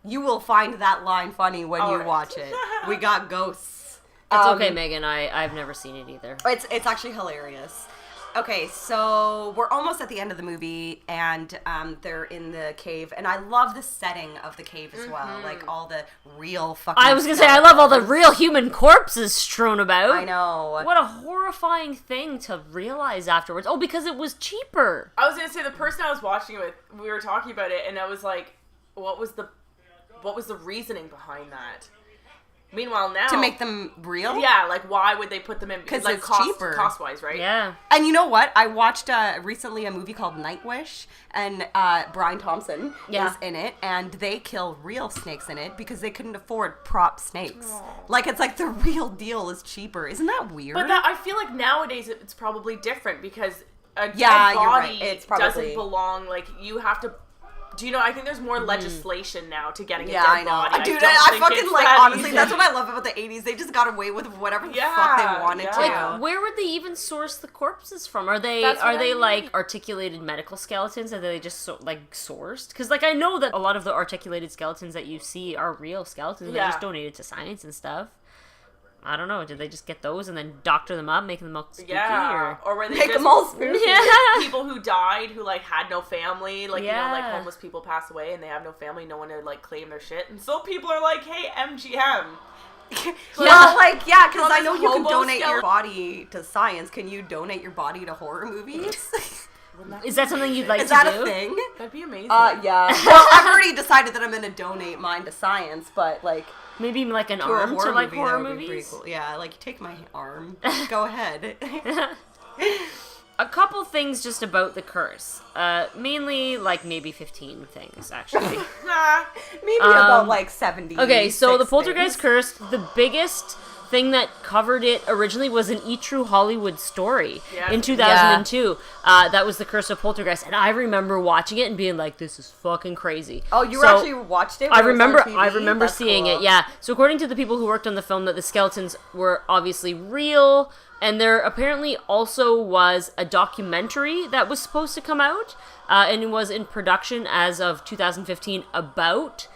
you will find that line funny when All you right. watch it. We got ghosts. It's okay, Megan. I've never seen it either. It's actually hilarious. Okay, so we're almost at the end of the movie, and they're in the cave, and I love the setting of the cave as well, like all the real fucking. I was gonna say, I love all the real human corpses strewn about. I know. What a horrifying thing to realize afterwards. Oh, because it was cheaper. I was gonna say, the person I was watching it with, we were talking about it, and I was like, what was the reasoning behind that? Meanwhile, now To make them real? yeah, like why would they put them in? 'Cause like it's cost, cheaper. cost-wise, right? Yeah. And you know what? I watched recently a movie called Nightwish, and Brian Thompson is in it, and they kill real snakes in it because they couldn't afford prop snakes. Aww. Like, it's like the real deal is cheaper. Isn't that weird? But I feel like nowadays it's probably different because a dead Yeah, you're body right. It's probably- doesn't belong. Like, you have to Do you know, I think there's more legislation now to getting a dead I know. body. Dude, don't I think fucking, it's like, that honestly, easy. that's what I love about the 80s. They just got away with whatever the fuck they wanted to. Like, where would they even source the corpses from? Are they like articulated medical skeletons? Are they just sourced? Because like I know that a lot of the articulated skeletons that you see are real skeletons. They're just donated to science and stuff. I don't know. Did they just get those and then doctor them up, making them all spooky? Yeah, or were they make just them all spooky? People who died who like had no family, like you know, like Yeah. homeless people pass away and they have no family, no one to like claim their shit, and so people are like, "Hey, MGM." Well, like, yeah, because I know you can hobo donate your skeleton. body to science. Can you donate your body to horror movies? Is that something you'd like Is to that do? a thing? That'd be amazing. Yeah. Well, I've already decided that I'm going to donate mine to science, but, like... Maybe like an to a arm to like movie, horror that would be pretty movies? cool. Yeah, like, take my arm. Go ahead. A couple things just about the curse. Mainly, like, maybe 15 things, actually. Maybe about, like, 70. Okay, so the Poltergeist curse, the biggest thing that covered it originally was an E! True Hollywood story in 2002. That was the curse of Poltergeist, and I remember watching it and being like, "This is fucking crazy." Oh, you actually watched it? I when it was on remember. TV? I remember That's seeing cool. it. Yeah. So according to the people who worked on the film, that the skeletons were obviously real, and there apparently also was a documentary that was supposed to come out, and it was in production as of 2015 about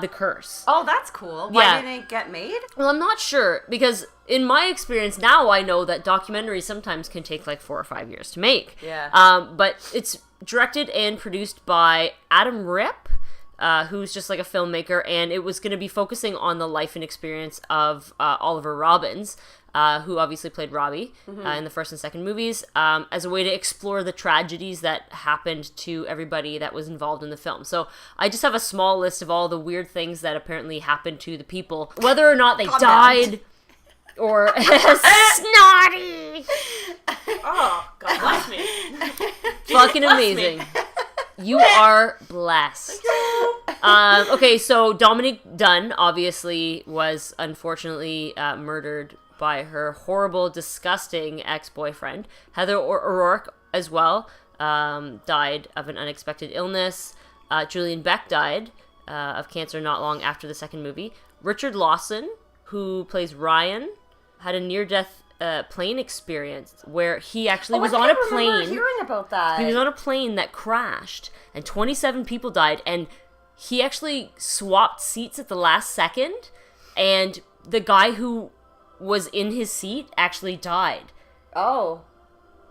the curse. Oh, that's cool. Why didn't it get made? Well, I'm not sure, because in my experience now, I know that documentaries sometimes can take like 4 or 5 years to make. Yeah. But it's directed and produced by Adam Ripp, who's just like a filmmaker, and it was going to be focusing on the life and experience of Oliver Robbins, who obviously played Robbie in the first and second movies, as a way to explore the tragedies that happened to everybody that was involved in the film. So I just have a small list of all the weird things that apparently happened to the people, whether or not they died or snotty. Oh, God bless me. Fucking bless amazing. me. You are blessed. Okay, so Dominique Dunne obviously was unfortunately murdered by her horrible, disgusting ex-boyfriend. Heather O'Rourke as well died of an unexpected illness. Julian Beck died of cancer not long after the second movie. Richard Lawson, who plays Ryan, had a near-death plane experience where he actually was on a plane. I remember hearing about that. He was on a plane that crashed, and 27 people died, and he actually swapped seats at the last second, and the guy who was in his seat actually died. Oh.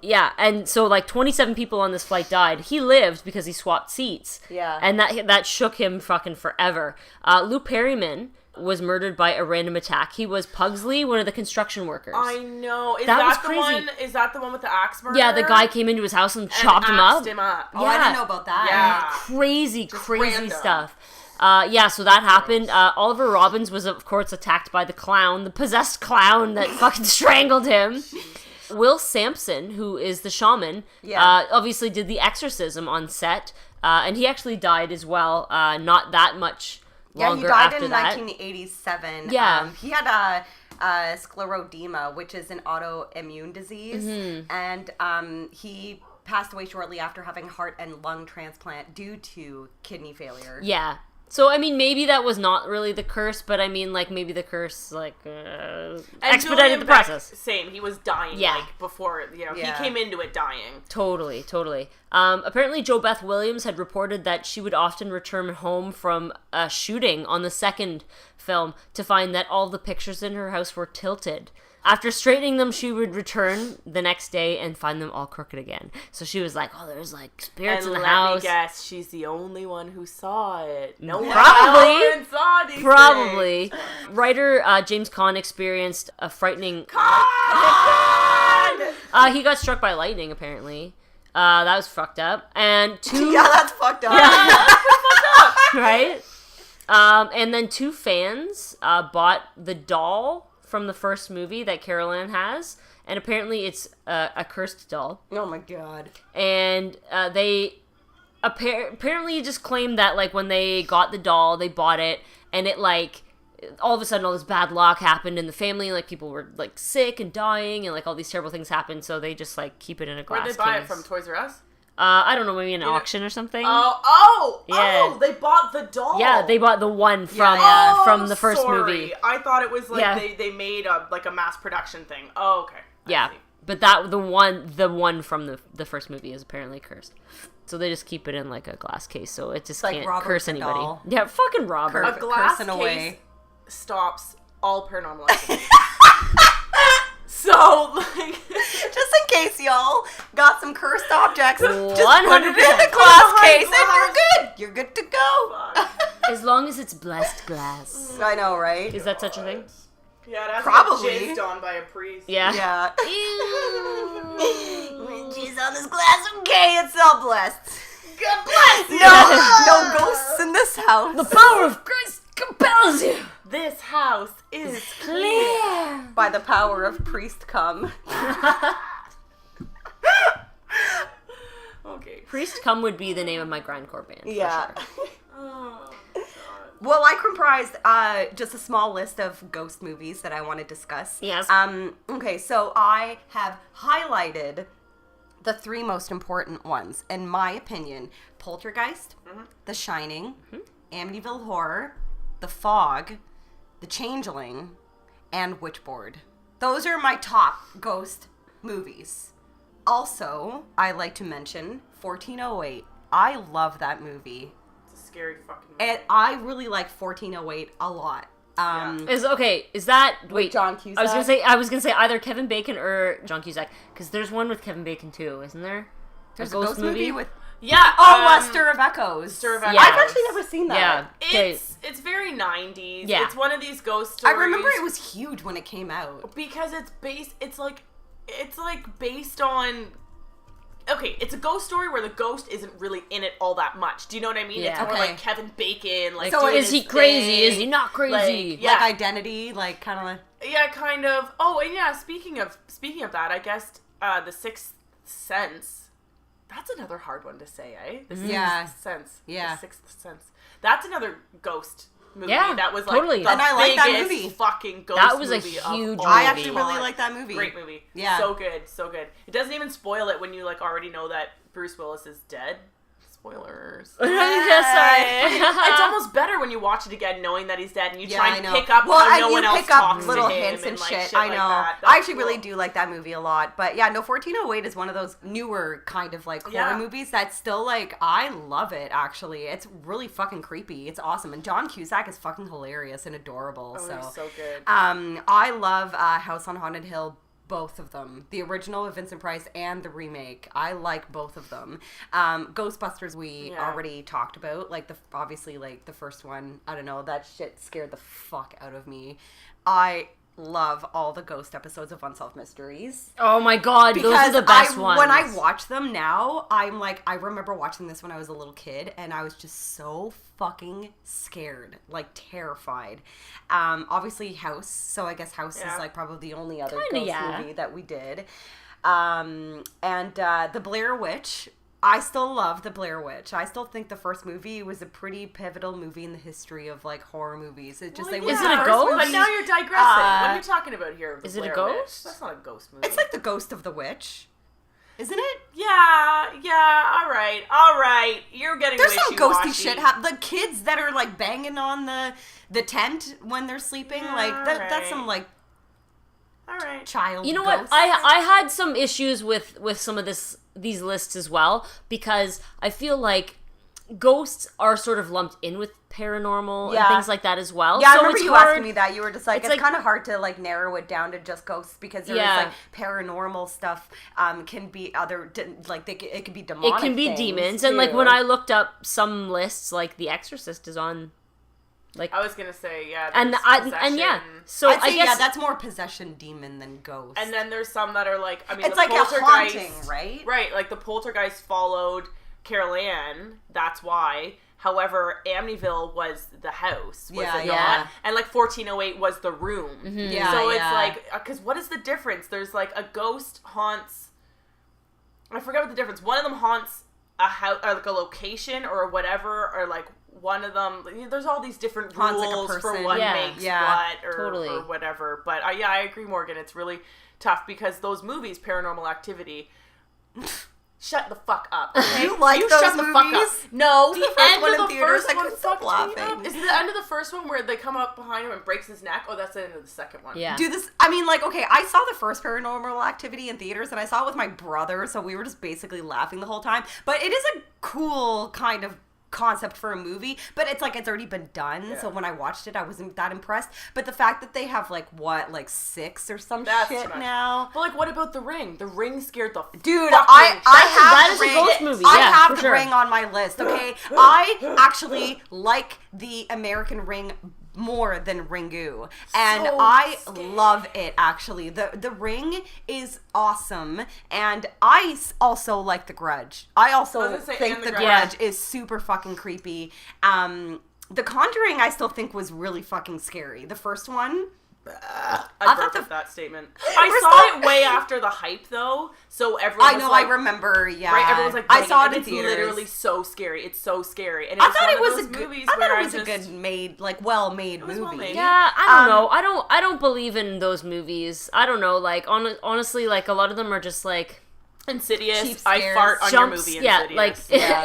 Yeah, and so like 27 people on this flight died. He lived because he swapped seats. Yeah. And that shook him fucking forever. Lou Perryman was murdered by a random attack. He was Pugsley, one of the construction workers. I know. Is That was that the crazy. one? Is that the one with the axe murder? Yeah, the guy came into his house and chopped him up. axed him up. Oh, I didn't know about that. Yeah. Crazy random. stuff. Yeah, so that happened. Oliver Robbins was, of course, attacked by the clown, the possessed clown that fucking strangled him. Will Sampson, who is the shaman, obviously did the exorcism on set, and he actually died as well, not that much longer after that. Yeah, he died in 1987. Yeah. He had a scleroderma, which is an autoimmune disease, and he passed away shortly after having heart and lung transplant due to kidney failure. Yeah. So, I mean, maybe that was not really the curse, but I mean, like, maybe the curse, like, expedited Julian the Beck, process. Same. He was dying, like, before, you know, he came into it dying. Totally. Apparently, Jo Beth Williams had reported that she would often return home from a shooting on the second film to find that all the pictures in her house were tilted. After straightening them, she would return the next day and find them all crooked again. So she was like, oh, there's, like, spirits in the house. And let me guess, she's the only one who saw it. No one Probably. else saw these Probably. things. Writer James Caan experienced a frightening... Caan! He got struck by lightning, apparently. That was fucked up. And two... Yeah, that's fucked up. Right? And then 2 fans bought the doll from the first movie that Carol Ann has, and apparently it's a cursed doll. Oh my god. And they apparently just claimed that, like, when they got the doll, they bought it, and it, like, all of a sudden all this bad luck happened in the family, like, people were, like, sick and dying, and, like, all these terrible things happened, so they just, like, keep it in a glass Where'd they buy it case. from? Toys R Us? I don't know, maybe an auction or something. Oh, they bought the doll. Yeah, they bought the one from from the first movie. I thought it was like they made a mass production thing. Oh, okay. I see. But the one from the first movie is apparently cursed. So they just keep it in like a glass case, so it just can't curse anybody. Doll. Yeah, fucking Robert. A glass case stops all paranormal activity. So, like, just in case y'all got some cursed objects, just 100%. put it in the glass case and you're good. You're good to go. As long as it's blessed glass. I know, right? Is that such a thing? Yeah, that's probably jizzed on by a priest. Yeah. Yeah. She's on this glass. Okay, it's all blessed. God bless you. No ghosts in this house. The power of Christ compels you. This house is Clear. By the power of priest come. Okay. Priest Come would be the name of my grindcore band. Yeah. For sure. Oh, Well, I comprised just a small list of ghost movies that I want to discuss. Yes. Okay, so I have highlighted the 3 most important ones, in my opinion: Poltergeist, The Shining, Amityville Horror, The Fog, The Changeling, and Witchboard. Those are my top ghost movies. Also, I like to mention 1408. I love that movie. it's a scary fucking movie. And I really like 1408 a lot. Is that wait? John Cusack? I was gonna say either Kevin Bacon or John Cusack, because there's one with Kevin Bacon too, isn't there? There's a ghost movie with... Yeah. Stir of Echoes. Stir of Echoes. Yeah. I've actually never seen that. Yeah. It's very 90s. Yeah. It's one of these ghost stories. I remember it was huge when it came out. because it's like based on. Okay, it's a ghost story where the ghost isn't really in it all that much. Do you know what I mean? Yeah. It's more Okay. like Kevin Bacon. Like, So doing Is he his crazy? thing. Is he not crazy? Like, yeah. Like Identity, like kind of like... Yeah, kind of. Oh, and yeah. Speaking of that, I guess The Sixth Sense. That's another hard one to say, eh? The Sixth Sense. Yeah. The Sixth Sense. That's another ghost movie. Yeah, That was like totally. the And I like that biggest movie. fucking ghost That was a movie of huge all I movie. actually really time. like that movie. Great movie. Yeah. So good, so good. It doesn't even spoil it when you like already know that Bruce Willis is dead. Spoilers. Sorry. It's almost better when you watch it again knowing that he's dead and you try I and know. pick up well, how and no you one else pick up talks little to him hints and like, shit. like I know. that. I actually That's really cool. do like that movie a lot. But yeah, no, 1408 is one of those newer kind of like horror movies that's still like, I love it actually. It's really fucking creepy. It's awesome. And John Cusack is fucking hilarious and adorable. Oh, he's so good. I love House on Haunted Hill. Both of them, the original with Vincent Price and the remake. I like both of them. Ghostbusters we already talked about, like obviously like the first one. I don't know, that shit scared the fuck out of me. I love all the ghost episodes of Unsolved Mysteries. Oh my god, those are the best ones. When I watch them now, I'm like, I remember watching this when I was a little kid, and I was just so fucking scared, like terrified. Obviously House, so I guess House is like probably the only other ghost movie that we did. And The Blair Witch. I still love The Blair Witch. I still think the first movie was a pretty pivotal movie in the history of like horror movies. It just Is it a ghost? But now you're digressing. What are you talking about here? Is it a Blair ghost? Witch? That's not a ghost movie. It's like the ghost of the witch, isn't it? Yeah, all right. You're getting There's some wishy-washy. ghosty shit. The kids that are like banging on the tent when they're sleeping, like that's some like all right. child. You know what? ghosts. I had some issues with some of these lists as well, because I feel like ghosts are sort of lumped in with paranormal and things like that as well. Yeah, so I remember it's you hard. asking me that. You were just like, it's like- kind of hard to like narrow it down to just ghosts because there is like paranormal stuff. Can be other like it could be demonic. It can be things, demons, too. and like when I looked up some lists, like The Exorcist is on. Like, I was gonna say and possession. so I'd say, I guess that's more possession demon than ghost. And then there's some that are like, I mean, it's the like a Poltergeist, haunting, right? Right, like the Poltergeist followed Carol Ann. That's why. However, Amityville was the house, was it not? And like 1408 was the room. Yeah, so it's like, because what is the difference? There's like a ghost haunts. I forget what the difference. One of them haunts a house, or like a location or whatever, or like one of them. There's all these different Haunts like a rules for person. what Yeah. makes Yeah. what, or, Totally. or whatever. But I agree, Morgan. It's really tough because those movies, Paranormal Activity. Shut the fuck up, okay? You like those shut the fuck up. movies? No. The first one in theaters, I couldn't stop laughing. Is it the end of the first one where they come up behind him and breaks his neck? Oh, that's the end of the second one. Yeah. Okay, I saw the first Paranormal Activity in theaters, and I saw it with my brother, so we were just basically laughing the whole time. But it is a cool kind of concept for a movie, but it's already been done, so when I watched it I wasn't that impressed. But the fact that they have 6 or some shit now. But what about The Ring? The Ring scared the dude, that is a ghost movie. I Yeah, have for The sure. Ring on my list, okay? I actually like the American Ring more than Ringu, and So I scary. love it. Actually, the Ring is awesome, and I also like The Grudge. I also think and The The Grudge is super fucking creepy. The Conjuring I still think was really fucking scary. The first one. I thought birthed that statement. I saw it way after the hype, though, so everyone was I remember, yeah. Right, everyone's like, I saw it in it's theaters. literally so scary. It's so scary. And I thought it was a a good made, well-made movie. well-made. Yeah, I don't know. I don't believe in those movies. I don't know. Honestly, a lot of them are just Insidious. Cheap I scares. fart on jumps. your movie. Yeah,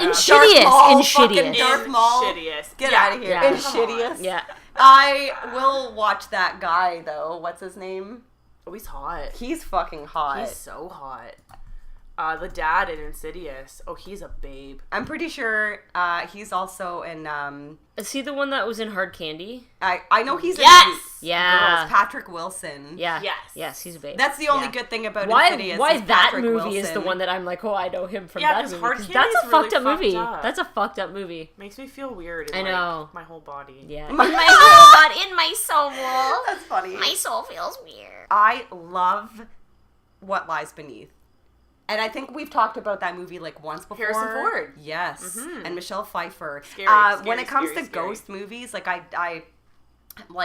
Insidious. Insidious. Darth Maul. Insidious. Get out of here. Yeah. Insidious. Yeah. I will watch that guy though. What's his name? Oh, he's hot. He's fucking hot. He's so hot. The dad in Insidious. Oh, he's a babe. I'm pretty sure he's also in. Is he the one that was in Hard Candy? I know he's Yes! in Yeah. Girls. Patrick Wilson. Yeah. Yes. Yes, he's a babe. That's the only Yeah. good thing about Why Insidious. that is Patrick movie is the Wilson. one that I'm like, oh, I know him from Yeah, that 'cause movie. Hard 'Cause Candy's that's a really fucked up fucked movie. up. That's a fucked up movie. Makes me feel weird in I know. my whole body. Yeah. My- in my whole body, in my soul. That's funny. My soul feels weird. I love What Lies Beneath. And I think we've talked about that movie once before. Harrison Ford. Yes. And Michelle Pfeiffer. Scary, when it comes scary, to ghost movies, I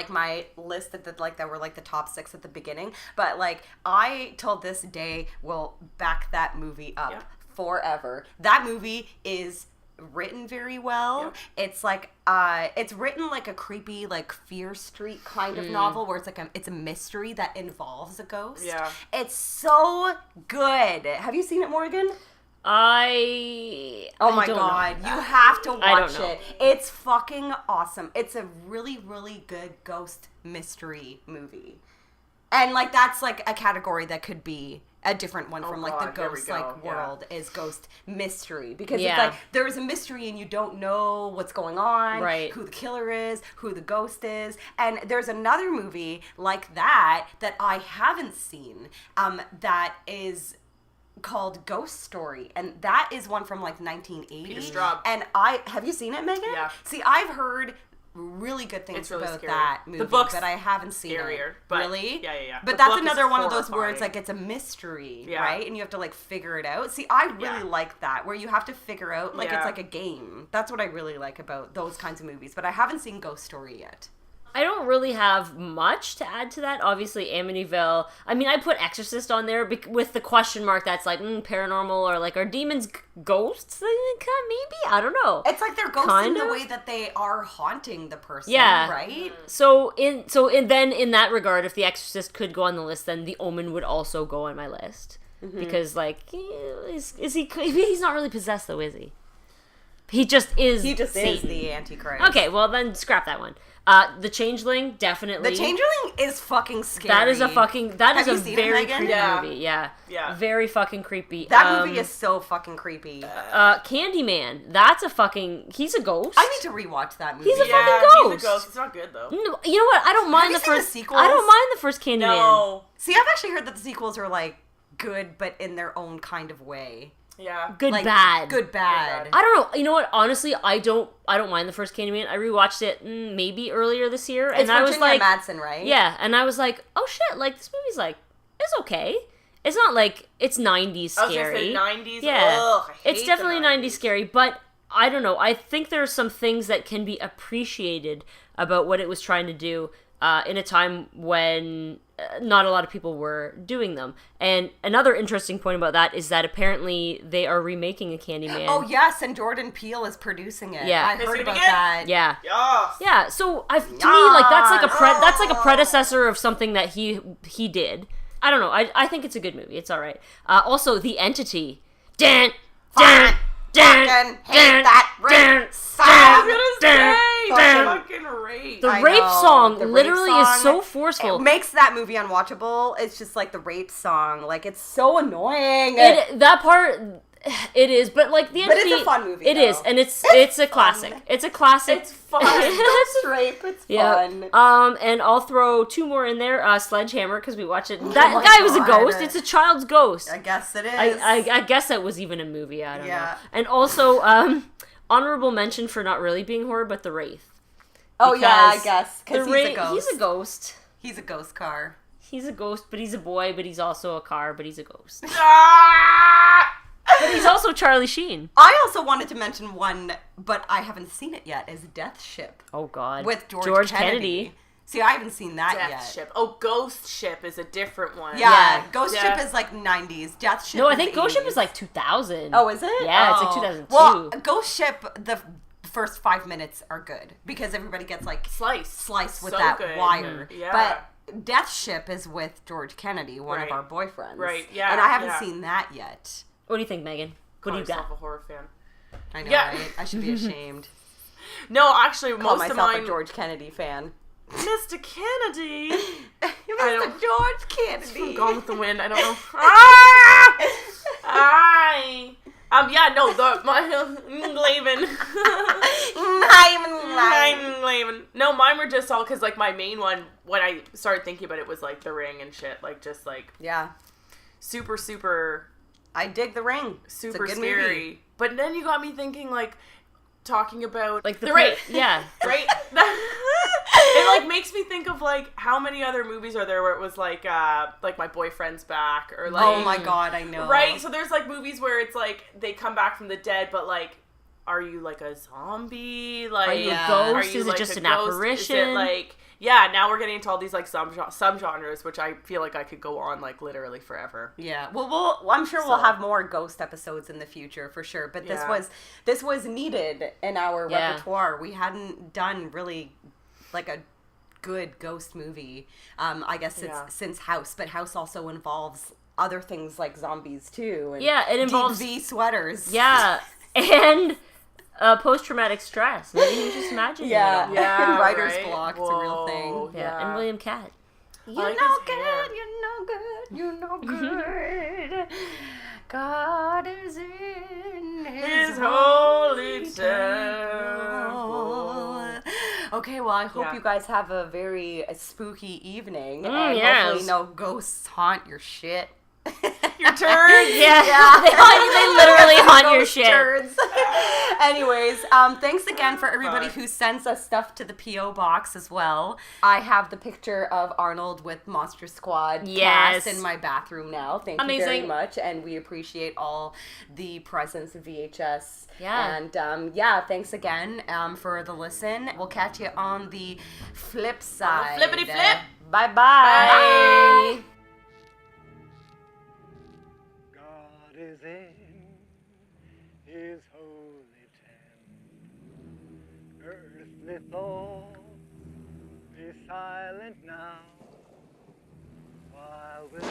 my list that that were the top 6 at the beginning, but I till this day will back that movie up forever. That movie is written very well. It's it's written like a creepy Fear Street kind of novel where it's a mystery that involves a ghost. Yeah. It's so good. Have you seen it, Morgan? Oh my god, you have to watch it. It's fucking awesome. It's a really, really good ghost mystery movie. And that's a category that could be a different one from the ghost world is ghost mystery, because it's there's a mystery and you don't know what's going on, right? Who the killer is, who the ghost is. And there's another movie like that I haven't seen that is called Ghost Story, and that is one from 1980. Peter Straub. And have you seen it, Megan? Yeah. See, I've heard really good things really about scary. that movie, The book's but I haven't seen scarier, it. but Really? yeah. But The that's book is another one of those where horrifying. it's a mystery, Yeah. right? And you have to figure it out. See, I really like that, where you have to figure out it's like a game. That's what I really like about those kinds of movies. But I haven't seen Ghost Story yet. I don't really have much to add to that. Obviously, Amityville. I mean, I put Exorcist on there with the question mark that's paranormal, or are demons ghosts? Maybe? I don't know. It's they're ghosts Kind in of? the way that they are haunting the person, Yeah. right? So in that regard, if The Exorcist could go on the list, then The Omen would also go on my list. Because is he? He's not really possessed though, is he? He just is. He just Satan. is the Antichrist. Okay, well then scrap that one. The Changeling, definitely. The Changeling is fucking scary. That is a you seen it, very Megan? creepy Yeah. movie. Yeah. Yeah. Very fucking creepy. That movie is so fucking creepy. Candyman. That's he's a ghost. I need to rewatch that movie. He's a fucking He's ghost. a ghost. It's not good though. No, you know what? I don't mind you the seen first the sequels? I don't mind the first Candyman. No. See, I've actually heard that the sequels are good, but in their own kind of way. Yeah. Good bad. Good bad. I don't know. You know what? Honestly, I don't mind the first Candyman. I rewatched it maybe earlier this year, and It's I was Virginia like, Madsen, right? yeah, and I was like, oh shit, this movie's it's okay. It's not it's 90s I was gonna scary. say 90s. Yeah, Ugh, I hate it's definitely the 90s scary, but I don't know. I think there are some things that can be appreciated about what it was trying to do in a time when not a lot of people were doing them. And another interesting point about that is that apparently they are remaking a Candyman. Oh yes, and Jordan Peele is producing it. Yeah. I Is heard it about again? that. Yeah. Yes. Yeah, so to me, that's like a predecessor of something that he did. I don't know. I think it's a good movie. It's all right. Also, The Entity. Dun, Fucking hate that rape song. Fucking rape. The I rape know, song the rape literally is song, so forceful. It makes that movie unwatchable. It's just like the rape song. Like, it's so annoying. That part, it is, but like the end But of it's the, a fun movie, It though. is, and it's a classic. It's a classic. It's fun. It's rape. It's fun. And I'll throw two more in there. Sledgehammer, because we watched it. my That guy was a God. ghost. It's a child's ghost. I guess it is. I guess that was even a movie. I don't know. Yeah. And also, honorable mention for not really being horror, but the Wraith. Oh, yeah, I Because guess. Because the he's a Wraith- ghost. He's a ghost. He's a ghost car. He's a ghost, but he's a boy, but he's also a car, but he's a ghost. Ah! But he's also Charlie Sheen. I also wanted to mention one, but I haven't seen it yet, is Death Ship. Oh, God. With George Kennedy. See, I haven't seen that yet. Death Ship. Oh, Ghost Ship is a different one. Yeah, Ghost Yeah. Ship is like 90s. Death Ship No, I is think Ghost Ship 80s. is like 2000. Oh, is it? Yeah, it's like Oh. 2002. Well, Ghost Ship, the first 5 minutes are good because everybody gets like sliced with So that good. wire. Yeah. But Death Ship is with George Kennedy, one Right. of our boyfriends. Right, yeah, And I haven't yeah. seen that yet. What do you think, Megan? What Call do you got? yourself a horror fan. I know, Yeah. right? I should be ashamed. No, actually, Call most of myself mine. a George Kennedy fan. Mr. Kennedy. Mr. George Kennedy. Gone with the Wind. I don't know. Ah! Hi. Yeah, no, Glaven. Glaven. No, mine were just all because, like, my main one, when I started thinking about it, was, like, The Ring and shit. Like, just, like, Yeah. super, super, I dig The Ring. super it's a good scary. movie. But then you got me thinking, like, talking about, Like the Ring. Yeah. Right? It, like, makes me think of, like, how many other movies are there where it was, like My Boyfriend's Back, or, like... Oh my God, I know. Right? So there's, like, movies where it's, like, they come back from the dead, but, like, are you, like, a zombie? Like, Are you Yeah. a ghost? are you, Is it like, just a an ghost? apparition? Is it, like... Yeah, now we're getting into all these, like, subgenres, which I feel like I could go on, like, literally forever. Yeah, well, I'm sure we'll So- have more ghost episodes in the future for sure. But Yeah. this was needed in our Yeah. repertoire. We hadn't done really like a good ghost movie. I guess it's since House, but House also involves other things like zombies too. And Yeah, it involves... deep V sweaters. Yeah, and post-traumatic stress. Like, you just imagine Yeah. it all. Yeah, Writer's right? block, it's a real thing. Whoa, Yeah, and William Catt. You're like no his hair. good, you're no good, you're no good. God is in His holy temple. Okay, well, I hope Yeah. you guys have a very spooky evening. and yes. hopefully no ghosts haunt your shit. Your turn? Yeah, they literally haunt your Ghost shit. turds. Anyways, thanks again for everybody who sends us stuff to the P.O. box as well. I have the picture of Arnold with Monster Squad Yes. cast in my bathroom now. Thank you very Amazing. much, and we appreciate all the presents of VHS. Yeah. And thanks again for the listen. We'll catch you on the flip side. flippity flip. Bye-bye. Bye. God is in his holy temple. Earthly thoughts be silent now, while with